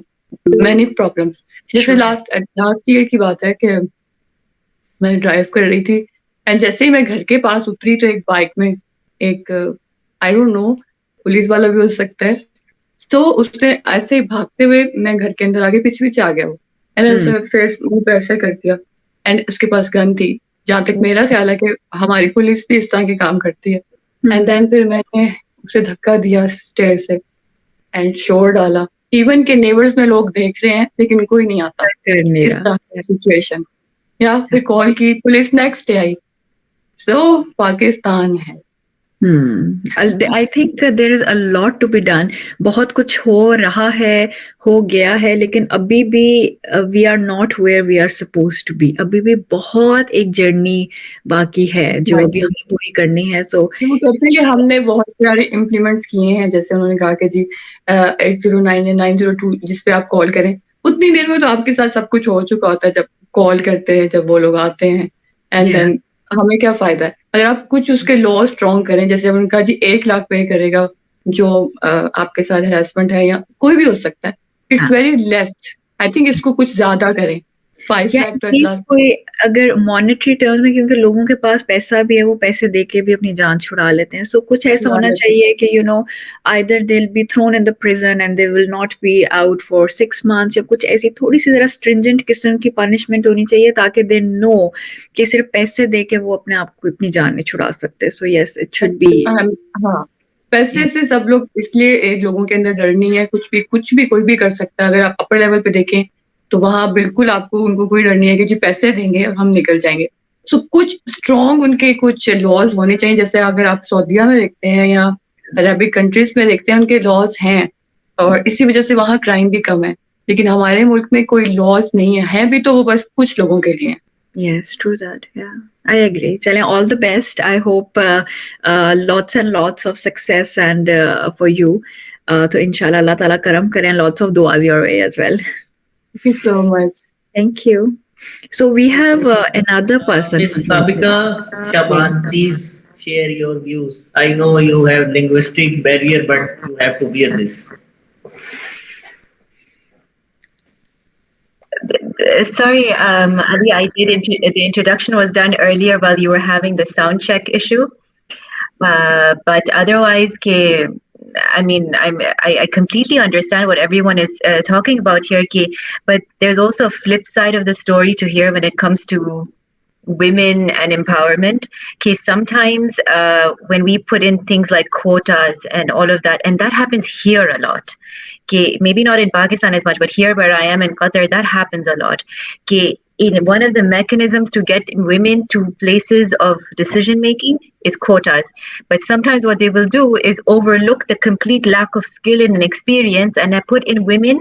[SPEAKER 11] مینی پرابلمس. جیسے لاسٹ ایئر کی بات ہے کہ میں ڈرائیو کر رہی تھی, اینڈ جیسے ہی میں گھر کے پاس اتری تو ایک بائک میں ایک آئی ڈونٹ نو پولیس والا بھی ہو سکتا ہے, تو اس نے ایسے بھاگتے ہوئے میں گھر کے اندر آگے پیچھے آ گیا. وہ منہ پہ ایسے کر دیا, اینڈ اس کے پاس گن تھی. جہاں تک میرا خیال ہے کہ ہماری پولیس بھی اس طرح کے کام کرتی ہے. اینڈ دین پھر میں نے اسے دھکا دیا اسٹیئر سے اینڈ شور ڈالا. ایون کہ نیبرز میں لوگ دیکھ رہے ہیں لیکن کوئی نہیں آتا اس طرح کی سچویشن. یا پھر کال کی, پولیس نیکسٹ ڈے آئی. سو پاکستان ہے.
[SPEAKER 8] I think there is a lot to be done. بہت کچھ ہو رہا ہے, ہو گیا ہے, لیکن ابھی بھی we are not where we are supposed to be. ابھی بھی بہت ایک جرنی باقی ہے جو ابھی ہمیں پوری کرنی ہے. سو
[SPEAKER 11] وہ کہتے ہیں کہ ہم نے بہت سارے امپلیمنٹس کیے ہیں, جیسے انہوں نے کہا کہ جی 809 یا 902 جس پہ آپ کال کریں, اتنی دیر میں تو آپ کے ساتھ سب کچھ ہو چکا ہوتا ہے جب کال کرتے ہیں, جب وہ لوگ آتے ہیں. اینڈ دین हमें क्या फायदा है? अगर आप कुछ उसके लॉ स्ट्रॉन्ग करें, जैसे उनका जी 1 लाख पे करेगा जो आपके साथ हरासमेंट है या कोई भी हो सकता है, it's very less. I think इसको कुछ ज्यादा करें, 5 लाख to 8 लाख.
[SPEAKER 8] कोई अगर मॉनेटरी टर्म्स में, क्योंकि लोगों के पास पैसा भी है, वो पैसे दे के भी अपनी जान छुड़ा लेते हैं. सो कुछ ऐसा होना चाहिए कि either they'll be thrown in the prison and they will not be out for 6 months, या कुछ ऐसी थोड़ी सी जरा stringent किस्म की punishment होनी चाहिए ताकि they know कि सिर्फ पैसे दे के वो अपने आप को अपनी जान नहीं छुड़ा सकते. So yes, it should be.
[SPEAKER 11] हाँ, पैसे से सब लोग इसलिए लोगों के अंदर डर नहीं है. कुछ भी कोई भी कर सकता है. अगर आप अपर लेवल पे देखें तो वहां बिल्कुल आपको उनको कोई डर नहीं है कि जी पैसे देंगे और हम निकल जाएंगे. सो कुछ स्ट्रॉन्ग उनके कुछ लॉज होने चाहिए. जैसे अगर आप सऊदीया में देखते हैं या अरबिक कंट्रीज में देखते हैं, उनके लॉज हैं और इसी वजह से वहाँ क्राइम भी कम है. लेकिन हमारे मुल्क में कोई लॉज नहीं है भी तो वो बस कुछ लोगों के लिए.
[SPEAKER 8] Yes, true that. Yeah, I agree. Chale, all the best. I hope lots and lots of success and for you. So inshallah, Allah Ta'ala karam kare and lots of duas your way as well.
[SPEAKER 11] Thank you so much.
[SPEAKER 8] Thank you. So we have another person.
[SPEAKER 2] Ms. Sabika Shaban, please share your views. I know you have linguistic barrier, but you have to bear this.
[SPEAKER 12] Sorry, Ali, the introduction was done earlier while you were having the sound check issue. But otherwise, I completely understand what everyone is talking about here. But there's also a flip side of the story to hear when it comes to women and empowerment. Sometimes when we put in things like quotas and all of that, and that happens here a lot. Maybe not in Pakistan as much, but here where I am in Qatar, that happens a lot. In one of the mechanisms to get women to places of decision making is quotas. But sometimes what they will do is overlook the complete lack of skill and experience and put in women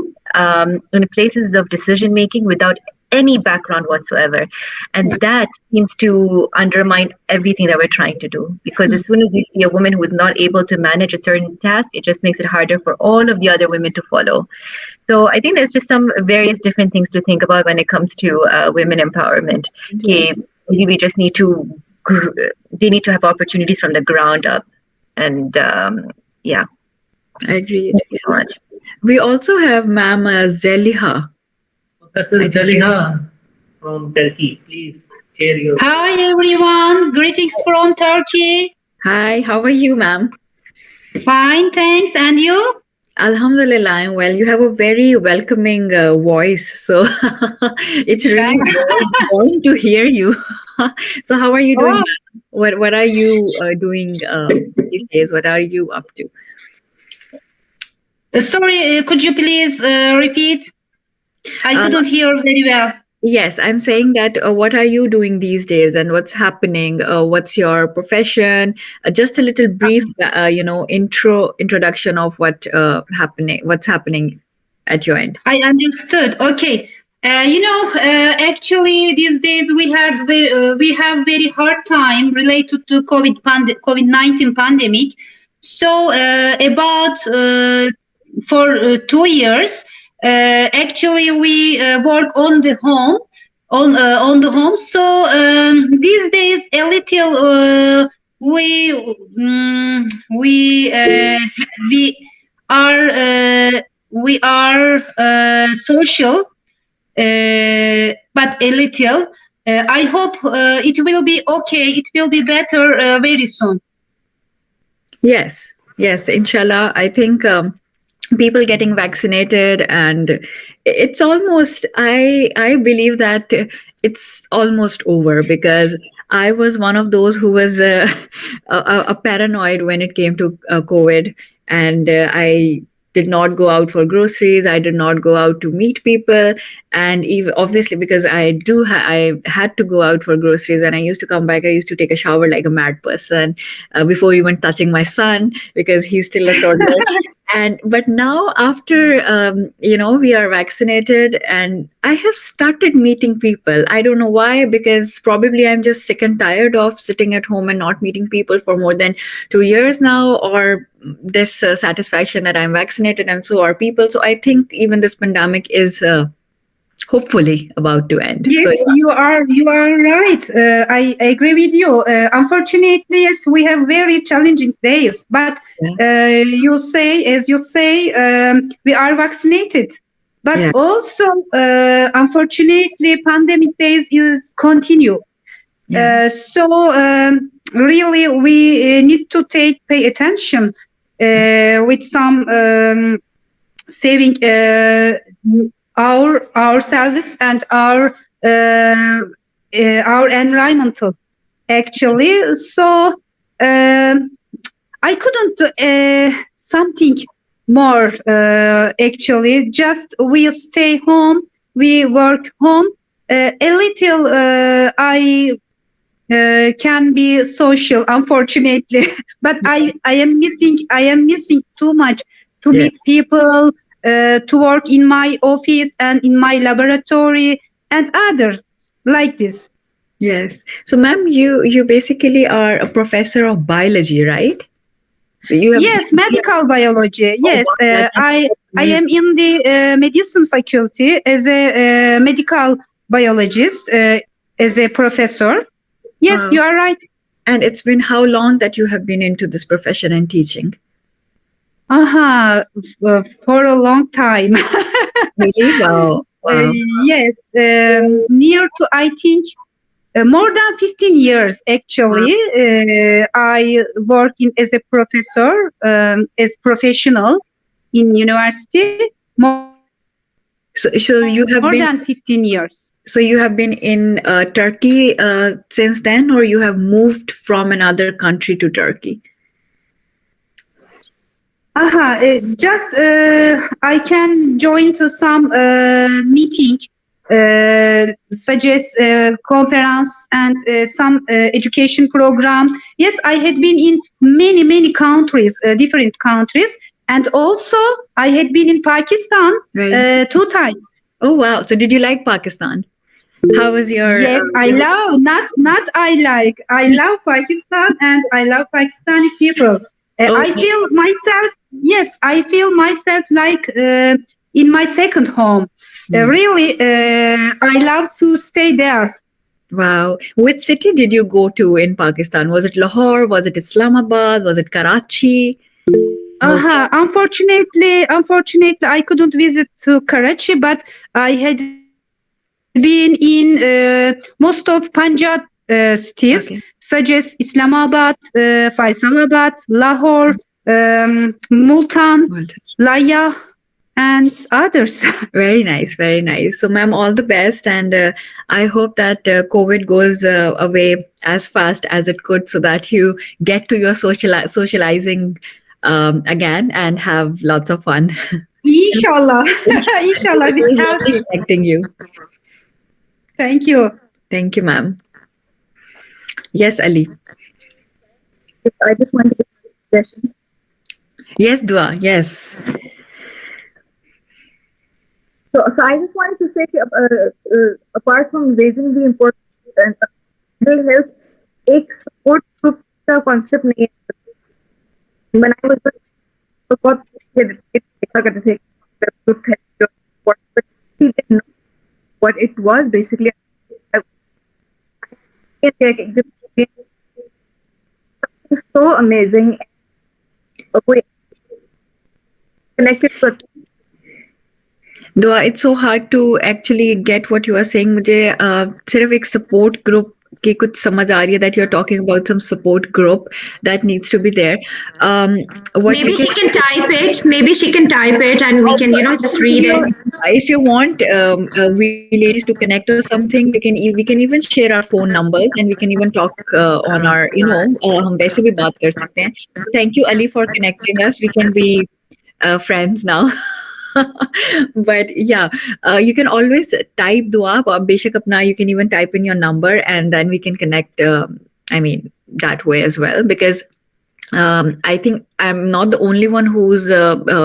[SPEAKER 12] in places of decision making without any background whatsoever. And that seems to undermine everything that we're trying to do. Because as soon as you see a woman who is not able to manage a certain task, it just makes it harder for all of the other women to follow. So I think there's just some various different things to think about when it comes to women empowerment.
[SPEAKER 8] Yes.
[SPEAKER 12] We just need to, they need to have opportunities from the ground up. And yeah.
[SPEAKER 8] I agree.
[SPEAKER 12] Thank you so much.
[SPEAKER 8] We also have Ma'am Zeliha.
[SPEAKER 2] Professor Zeliha from Turkey, please share your.
[SPEAKER 13] Hi everyone, greetings from Turkey.
[SPEAKER 8] Hi, how are you, ma'am?
[SPEAKER 13] Fine, thanks. And you?
[SPEAKER 8] Alhamdulillah, I'm well. You have a very welcoming voice, so it's really important to hear you. So how are you doing? What are you doing these days? What are you up to?
[SPEAKER 13] Sorry, could you please repeat? I couldn't hear very well.
[SPEAKER 8] Yes, I'm saying that what are you doing these days and what's happening? What's your profession? Just a little brief, introduction of what's happening at your end.
[SPEAKER 13] I understood. Okay. Actually, these days we have very hard time related to COVID-19 pandemic. So for 2 years. Actually, we work on the home. So these days, a little we are social, but a little. I hope it will be okay. It will be better very soon.
[SPEAKER 8] Yes, inshallah. I think. People getting vaccinated, and it's almost, I believe that it's almost over, because I was one of those who was a paranoid when it came to COVID, and I did not go out for groceries. I did not go out to meet people. And even obviously, because I had to go out for groceries, when I used to come back, I used to take a shower like a mad person before even touching my son, because he's still a toddler. But now after, we are vaccinated, and I have started meeting people. I don't know why, because probably I'm just sick and tired of sitting at home and not meeting people for more than 2 years now, or this satisfaction that I'm vaccinated and so are people. So I think even this pandemic is hopefully about to end.
[SPEAKER 13] Yes,
[SPEAKER 8] So,
[SPEAKER 13] you are right. I agree with you. Unfortunately, yes, we have very challenging days. But as you say, we are vaccinated. But also, unfortunately, pandemic days is continue. So really, we need to pay attention with some saving ourselves and our environmental actually. So I couldn't something more actually. Just we stay home, we work home. A little I can be social, unfortunately, but I am missing too much to meet people, to work in my office and in my laboratory and others like this.
[SPEAKER 8] yes. So, ma'am, you basically are a professor of biology, right? So you have
[SPEAKER 13] Yes, medical biology. Yes, I am in the medicine faculty as a medical biologist, as a professor. Yes, you are right.
[SPEAKER 8] And it's been how long that you have been into this profession and teaching?
[SPEAKER 13] For a long time.
[SPEAKER 8] Really? Wow.
[SPEAKER 13] Yes, near to, I think, more than 15 years actually. I work as a professor, as professional in university.
[SPEAKER 8] So you have
[SPEAKER 13] more
[SPEAKER 8] been
[SPEAKER 13] than 15 years.
[SPEAKER 8] So you have been in Turkey since then, or you have moved from another country to Turkey?
[SPEAKER 13] Just I can join to some meeting, such as conference and some education program. Yes, I had been in many countries, different countries, and also I had been in Pakistan 2 times.
[SPEAKER 8] Oh wow! So did you like Pakistan? How was your?
[SPEAKER 13] Yes, I love not I like. I love Pakistan and I love Pakistani people. I feel myself. Yes, I feel myself like in my second home. Really, I love to stay there.
[SPEAKER 8] Wow. Which city did you go to in Pakistan? Was it Lahore? Was it Islamabad? Was it Karachi?
[SPEAKER 13] Unfortunately, I couldn't visit Karachi, but I had been in most of Punjab cities, such as Islamabad, Faisalabad, Lahore, Multan, Laya, and others.
[SPEAKER 8] Very nice, very nice. So, ma'am, all the best, and I hope that COVID goes away as fast as it could, so that you get to your socializing again and have lots of fun.
[SPEAKER 13] Inshallah, inshallah,
[SPEAKER 8] It was lovely connecting you.
[SPEAKER 13] Thank you.
[SPEAKER 8] Thank you, ma'am. Yes, Ali.
[SPEAKER 9] I just want to get a question.
[SPEAKER 8] Yes, Dua. Yes.
[SPEAKER 9] So I just wanted to say, apart from raising the importance of mental health, एक support group का concept नहीं है. When I was बहुत देखा करते थे group therapy, but he didn't know what it was basically. It's so amazing. Connected with.
[SPEAKER 8] Dua, it's so hard to actually get what you are saying. मुझे सिर्फ एक support group की कुछ समझ आ रही है that you're talking about some support group that needs to be there.
[SPEAKER 10] Maybe she can type it. Maybe she can type it, and we can, just read it.
[SPEAKER 8] If you want we ladies to connect or something, we can even share our phone numbers and we can even talk on our, हम वैसे भी बात कर सकते हैं. Thank you, Ali, for connecting us. We can be friends now. But yeah, you can always type Dua. Beshak apna, you can even type in your number and then we can connect. That way as well, because I think I'm not the only one who's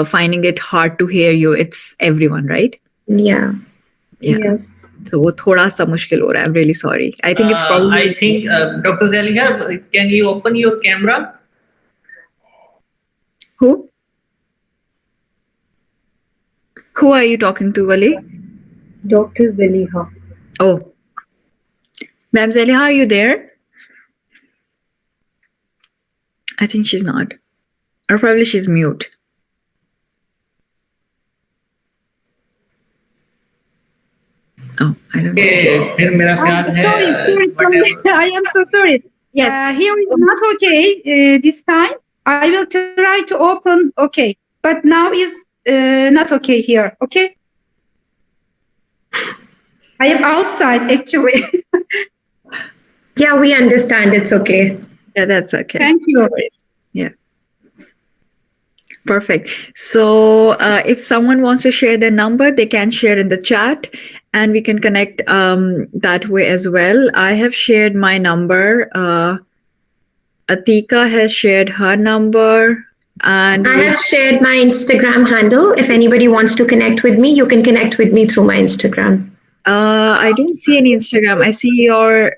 [SPEAKER 8] finding it hard to hear you. It's everyone, right?
[SPEAKER 10] Yeah.
[SPEAKER 8] So thoda sa mushkil ho raha hai. I'm really sorry. I think it's probably.
[SPEAKER 2] I think Dr. Zaliha, can you open your camera?
[SPEAKER 8] Who are you talking to, Ali?
[SPEAKER 4] Dr. Zaliha.
[SPEAKER 8] Oh, Ma'am Zaliha, are you there? I think she's not. Or probably she's mute. Oh, I don't know.
[SPEAKER 2] फिर मेरा ख्याल है
[SPEAKER 13] Sorry, I am so sorry.
[SPEAKER 8] Yes.
[SPEAKER 13] Here is not okay this time. I will try to open, okay. But now is not okay here, okay? I am outside actually.
[SPEAKER 10] Yeah, we understand. It's okay.
[SPEAKER 8] Yeah, that's okay.
[SPEAKER 13] Thank you.
[SPEAKER 8] No worries. Yeah. Perfect. So if someone wants to share their number, they can share in the chat and we can connect that way as well. I have shared my number. Atika has shared her number. And
[SPEAKER 10] I have shared my Instagram handle. If anybody wants to connect with me, you can connect with me through my Instagram.
[SPEAKER 8] I don't see any Instagram. I see your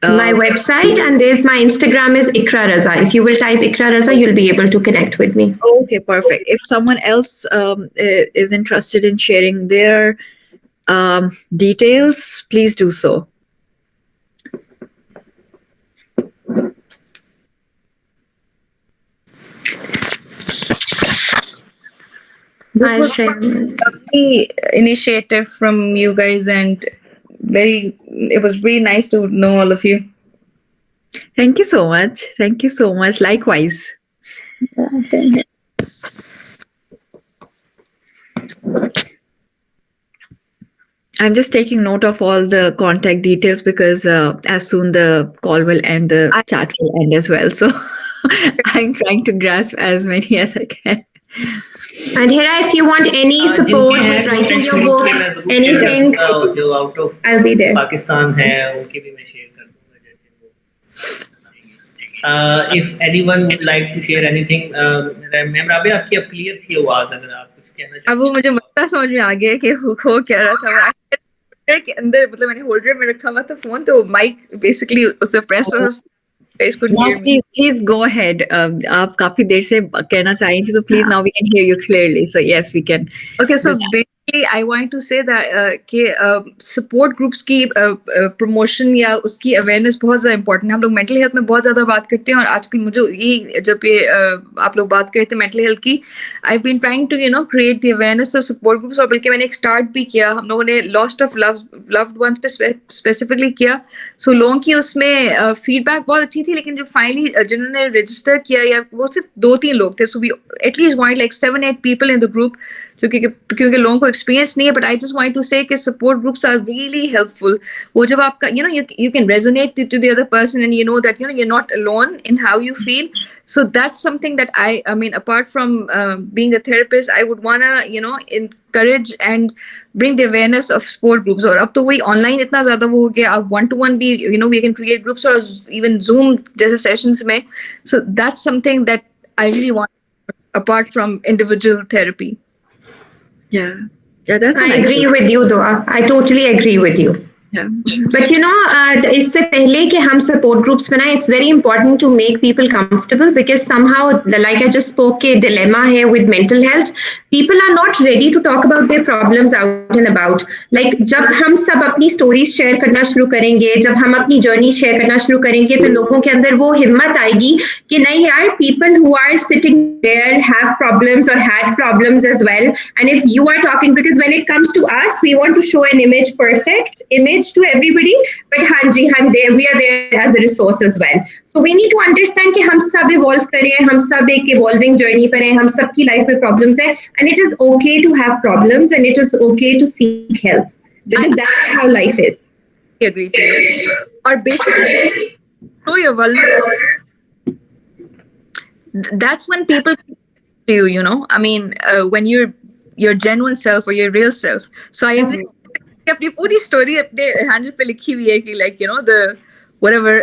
[SPEAKER 10] my website, and there's my Instagram is Ikra Raza. If you will type Ikra Raza, you'll be able to connect with me.
[SPEAKER 8] Okay, perfect. If someone else is interested in sharing their details, please do so.
[SPEAKER 3] This was a lovely initiative from you guys, and it was really nice to know all of you.
[SPEAKER 8] Thank you so much. Thank you so much. Likewise. I'm just taking note of all the contact details because as soon the call will end, the chat will end as well. So I'm trying to grasp as many as I can.
[SPEAKER 10] And Hira, if you want any support with writing your book, anything, I'll be there.
[SPEAKER 2] Pakistan है, उनके भी मैं share कर दूँगा जैसे वो. If anyone would like to share anything, ma'am Rabia आपकी अब clear थी आवाज, अगर आप कुछ कहना चाहते हैं.
[SPEAKER 3] अब वो मुझे मतलब समझ में आ गया कि हो क्या रहा था. के अंदर मतलब मैंने होल्डर में रखा हुआ था फोन, तो माइक बेसिकली उससे press was.
[SPEAKER 8] Now, please go ahead. आप काफी देर से कहना चाहिए थी, तो please now we can hear you clearly. So yes, we can.
[SPEAKER 3] Okay, so basically I want to say that कि support groups की promotion या उसकी awareness बहुत ज़्यादा important है. हम लोग mental health में बहुत ज़्यादा बात करते हैं, और आजकल मुझे ये जब ये आप लोग बात करते हैं mental health की, I've been trying to create the awareness of support groups, और बल्कि मैंने एक start भी किया. हम लोगों ने loss of loved ones पे specifically किया. So लोगों की उसमें feedback बहुत अच्छी थी, लेकिन जो finally जिन्होंने register किया या वो सिर्फ 2-3 लोग थे. So we at least wanted like 7-8 people in the group, क्योंकि लोगों को experience नहीं है. But I just wanted to say कि support groups are really helpful. वो जब आपका you can resonate to the other person, and you know that you're not alone in how you feel. So that's something that I mean, apart from being a therapist, I would wanna encourage and bring the awareness of support groups. और अब तो वही online इतना ज़्यादा वो हो गया, अब 1-to-1 भी we can create groups or even Zoom जैसे sessions में. So that's something that I really want apart from individual therapy.
[SPEAKER 8] Yeah, that's.
[SPEAKER 10] I agree with you, Dua. I totally agree with you.
[SPEAKER 8] Yeah.
[SPEAKER 10] But इससे पहले कि हम support groups बनाएं, it's very important to make people comfortable, because somehow, like I just spoke, के dilemma है with mental health. People are not ready to talk about their problems out and about. Like जब हम सब अपनी stories share करना शुरू करेंगे, जब हम अपनी journey share करना शुरू करेंगे, तो लोगों के अंदर वो हिम्मत आएगी कि नहीं यार, people who are sitting there have problems or had problems as well. And if you are talking, because when it comes to us, we want to show an perfect image to everybody, but we are there as a resource as well. So we need to understand कि हम सब evolve कर रहे हैं, हम सब एक evolving journey पर हैं, हम सब की life में problems हैं, and it is okay to have problems, and it is okay to seek help, because that's how life is.
[SPEAKER 3] I agree to you. Or basically, show your vulnerability. That's when people to you, I mean, when you're your genuine self or your real self. So I agree. अपनी पूरी story अपने handle पे लिखी हुई है कि like the whatever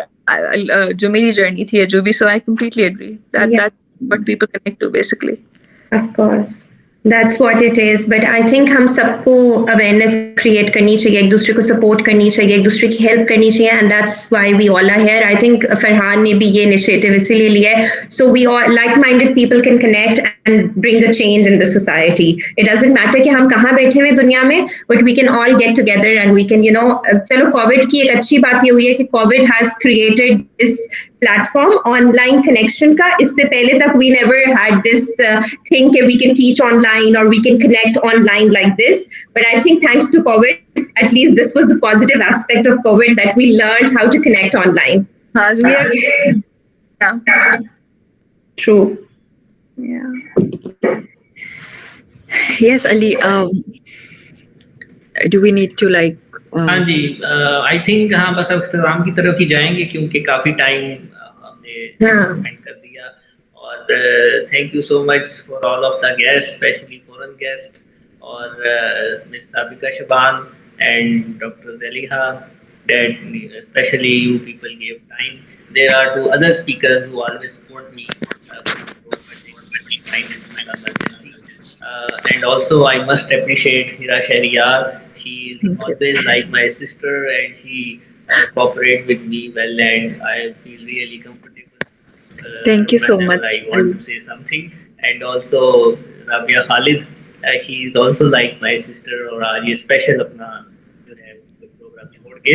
[SPEAKER 3] जो मेरी जर्नी थी जो भी. So I completely agree that that's what people connect to basically.
[SPEAKER 10] Of course. That's what it is. But I think हम सबको awareness create करनी चाहिए, एक दूसरे को support करनी चाहिए, एक दूसरे की help करनी चाहिए, and that's why we all are here. I think Farhan ने भी ये initiative इसीलिए लिया है, so we all like-minded people can connect and bring a change in the society. It doesn't matter कि हम कहाँ बैठे हुए दुनिया में, but we can all get together and we can, चलो COVID की एक अच्छी बात ये हुई है कि COVID has created this platform online connection का. इससे पहले तक we never had this thing that we can teach online or we can connect online like this. But I think thanks to COVID, at least this was the positive aspect of COVID, that we learned how to connect online.
[SPEAKER 8] Yeah.
[SPEAKER 10] True.
[SPEAKER 8] Yeah. Yes, Ali. Do we need to like?
[SPEAKER 2] हाँ जी, I think हाँ बस अब इख्तिताम की तरफ ही जाएंगे क्योंकि काफी time हमने स्पेंड कर दिया. और thank you so much for all of the guest, specially foreign guests, और miss Sabika Shaban and doctor Zaliha, that especially you people gave time. There are two other speakers who always support me and also I must appreciate Hira Shahriyar. She is always like my sister and she cooperates with me well, and I feel really comfortable.
[SPEAKER 8] Thank you so much.
[SPEAKER 2] I want to say something. And also Rabia Khalid, she is also like my sister. और आज ये special अपना जो है programme छोड़ के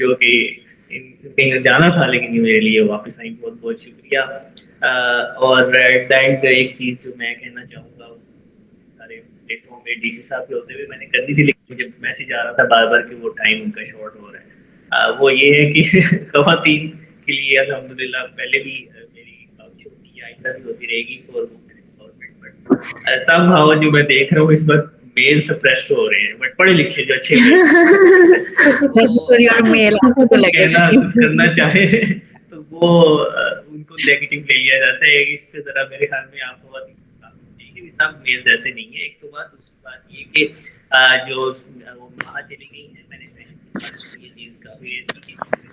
[SPEAKER 2] जो कि कहीं जाना था लेकिन ये मेरे लिए वापस आई, बहुत बहुत शुक्रिया. और एट द एंड एक चीज़ जो मैं कहना चाहूँगा, सारे प्लेटफॉर्म पे डीसी साहब के होते हुए मैंने करनी थी, लेकिन मुझे मैसेज आ रहा था बार बार कि वो टाइम उनका शॉर्ट हो रहा है. वो ये है कि ख़वातीन के लिए अल्हम्दुलिल्लाह पहले भी मेरी काफ़ी छोटी आइंदा भी होती रहेगी फॉर वुमेन एम्पावरमेंट, बट सब भाव जो मैं देख रहा हूँ इस वक्त मेल सप्रेस्ड हो रहे हैं, बट पढ़े लिखे जो अच्छे करना चाहे तो वो उनको नेगेटिव ले लिया जाता है. इस पे जरा मेरे ख्याल में आप सब मेल जैसे नहीं है. एक तो बात, दूसरी बात ये कि जो वो वहाँ चली गई है, मैंने ये चीज़ काफी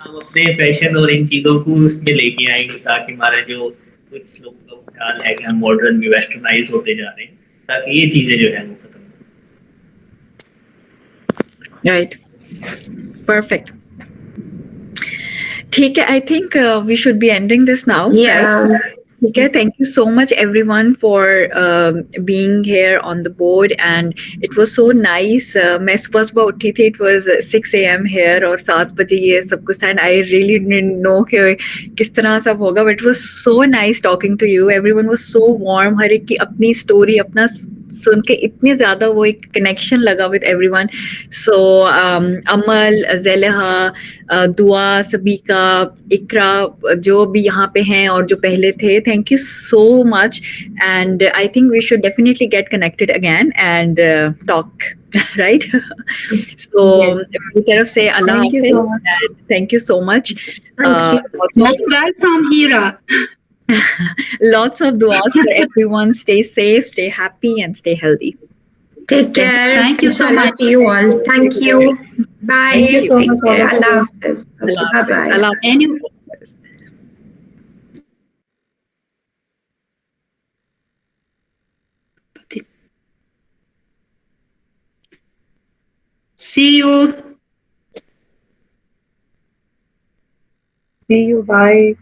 [SPEAKER 2] हम अपने फैशन और इन चीज़ों को उसमें लेके आएंगे ताकि हमारे जो कुछ लोगों का ख्याल है कि हम मॉडर्न में वेस्टर्नाइज होते जा रहे हैं, ताकि ये चीजें जो है वो खत्म.
[SPEAKER 8] Right. Perfect. ठीक है, I think we should be ending this now.
[SPEAKER 10] Yeah.
[SPEAKER 8] Right? Okay, thank you so much everyone for being here on the board, and it was so nice. मैं सुबह उठी थी, it was 6 AM here और 7 बजे ये सब कुछ था, and I really didn't know कि किस तरह सब होगा, but it was so nice talking to you. Everyone was so warm, हर एक की अपनी story अपना सुन के इतनी ज़्यादा वो एक connection लगा with everyone. So अमल, ज़लीहा, दुआ, सबीका, इकरा जो भी यहाँ पे हैं और जो पहले थे, thank you so much, and I think we should definitely get connected again and talk, right? So we can say Allah Hafiz, and thank you so much.
[SPEAKER 13] Most welcome, Hira.
[SPEAKER 8] Lots of duas for everyone. Stay safe, stay happy, and stay healthy.
[SPEAKER 10] Take care.
[SPEAKER 13] Thank you so much.
[SPEAKER 10] See you all. Thank you. Bye.
[SPEAKER 8] Thank you.
[SPEAKER 10] Take care. Allah Hafiz. Bye-bye.
[SPEAKER 8] Allah Hafiz.
[SPEAKER 13] See you.
[SPEAKER 4] See you. Bye.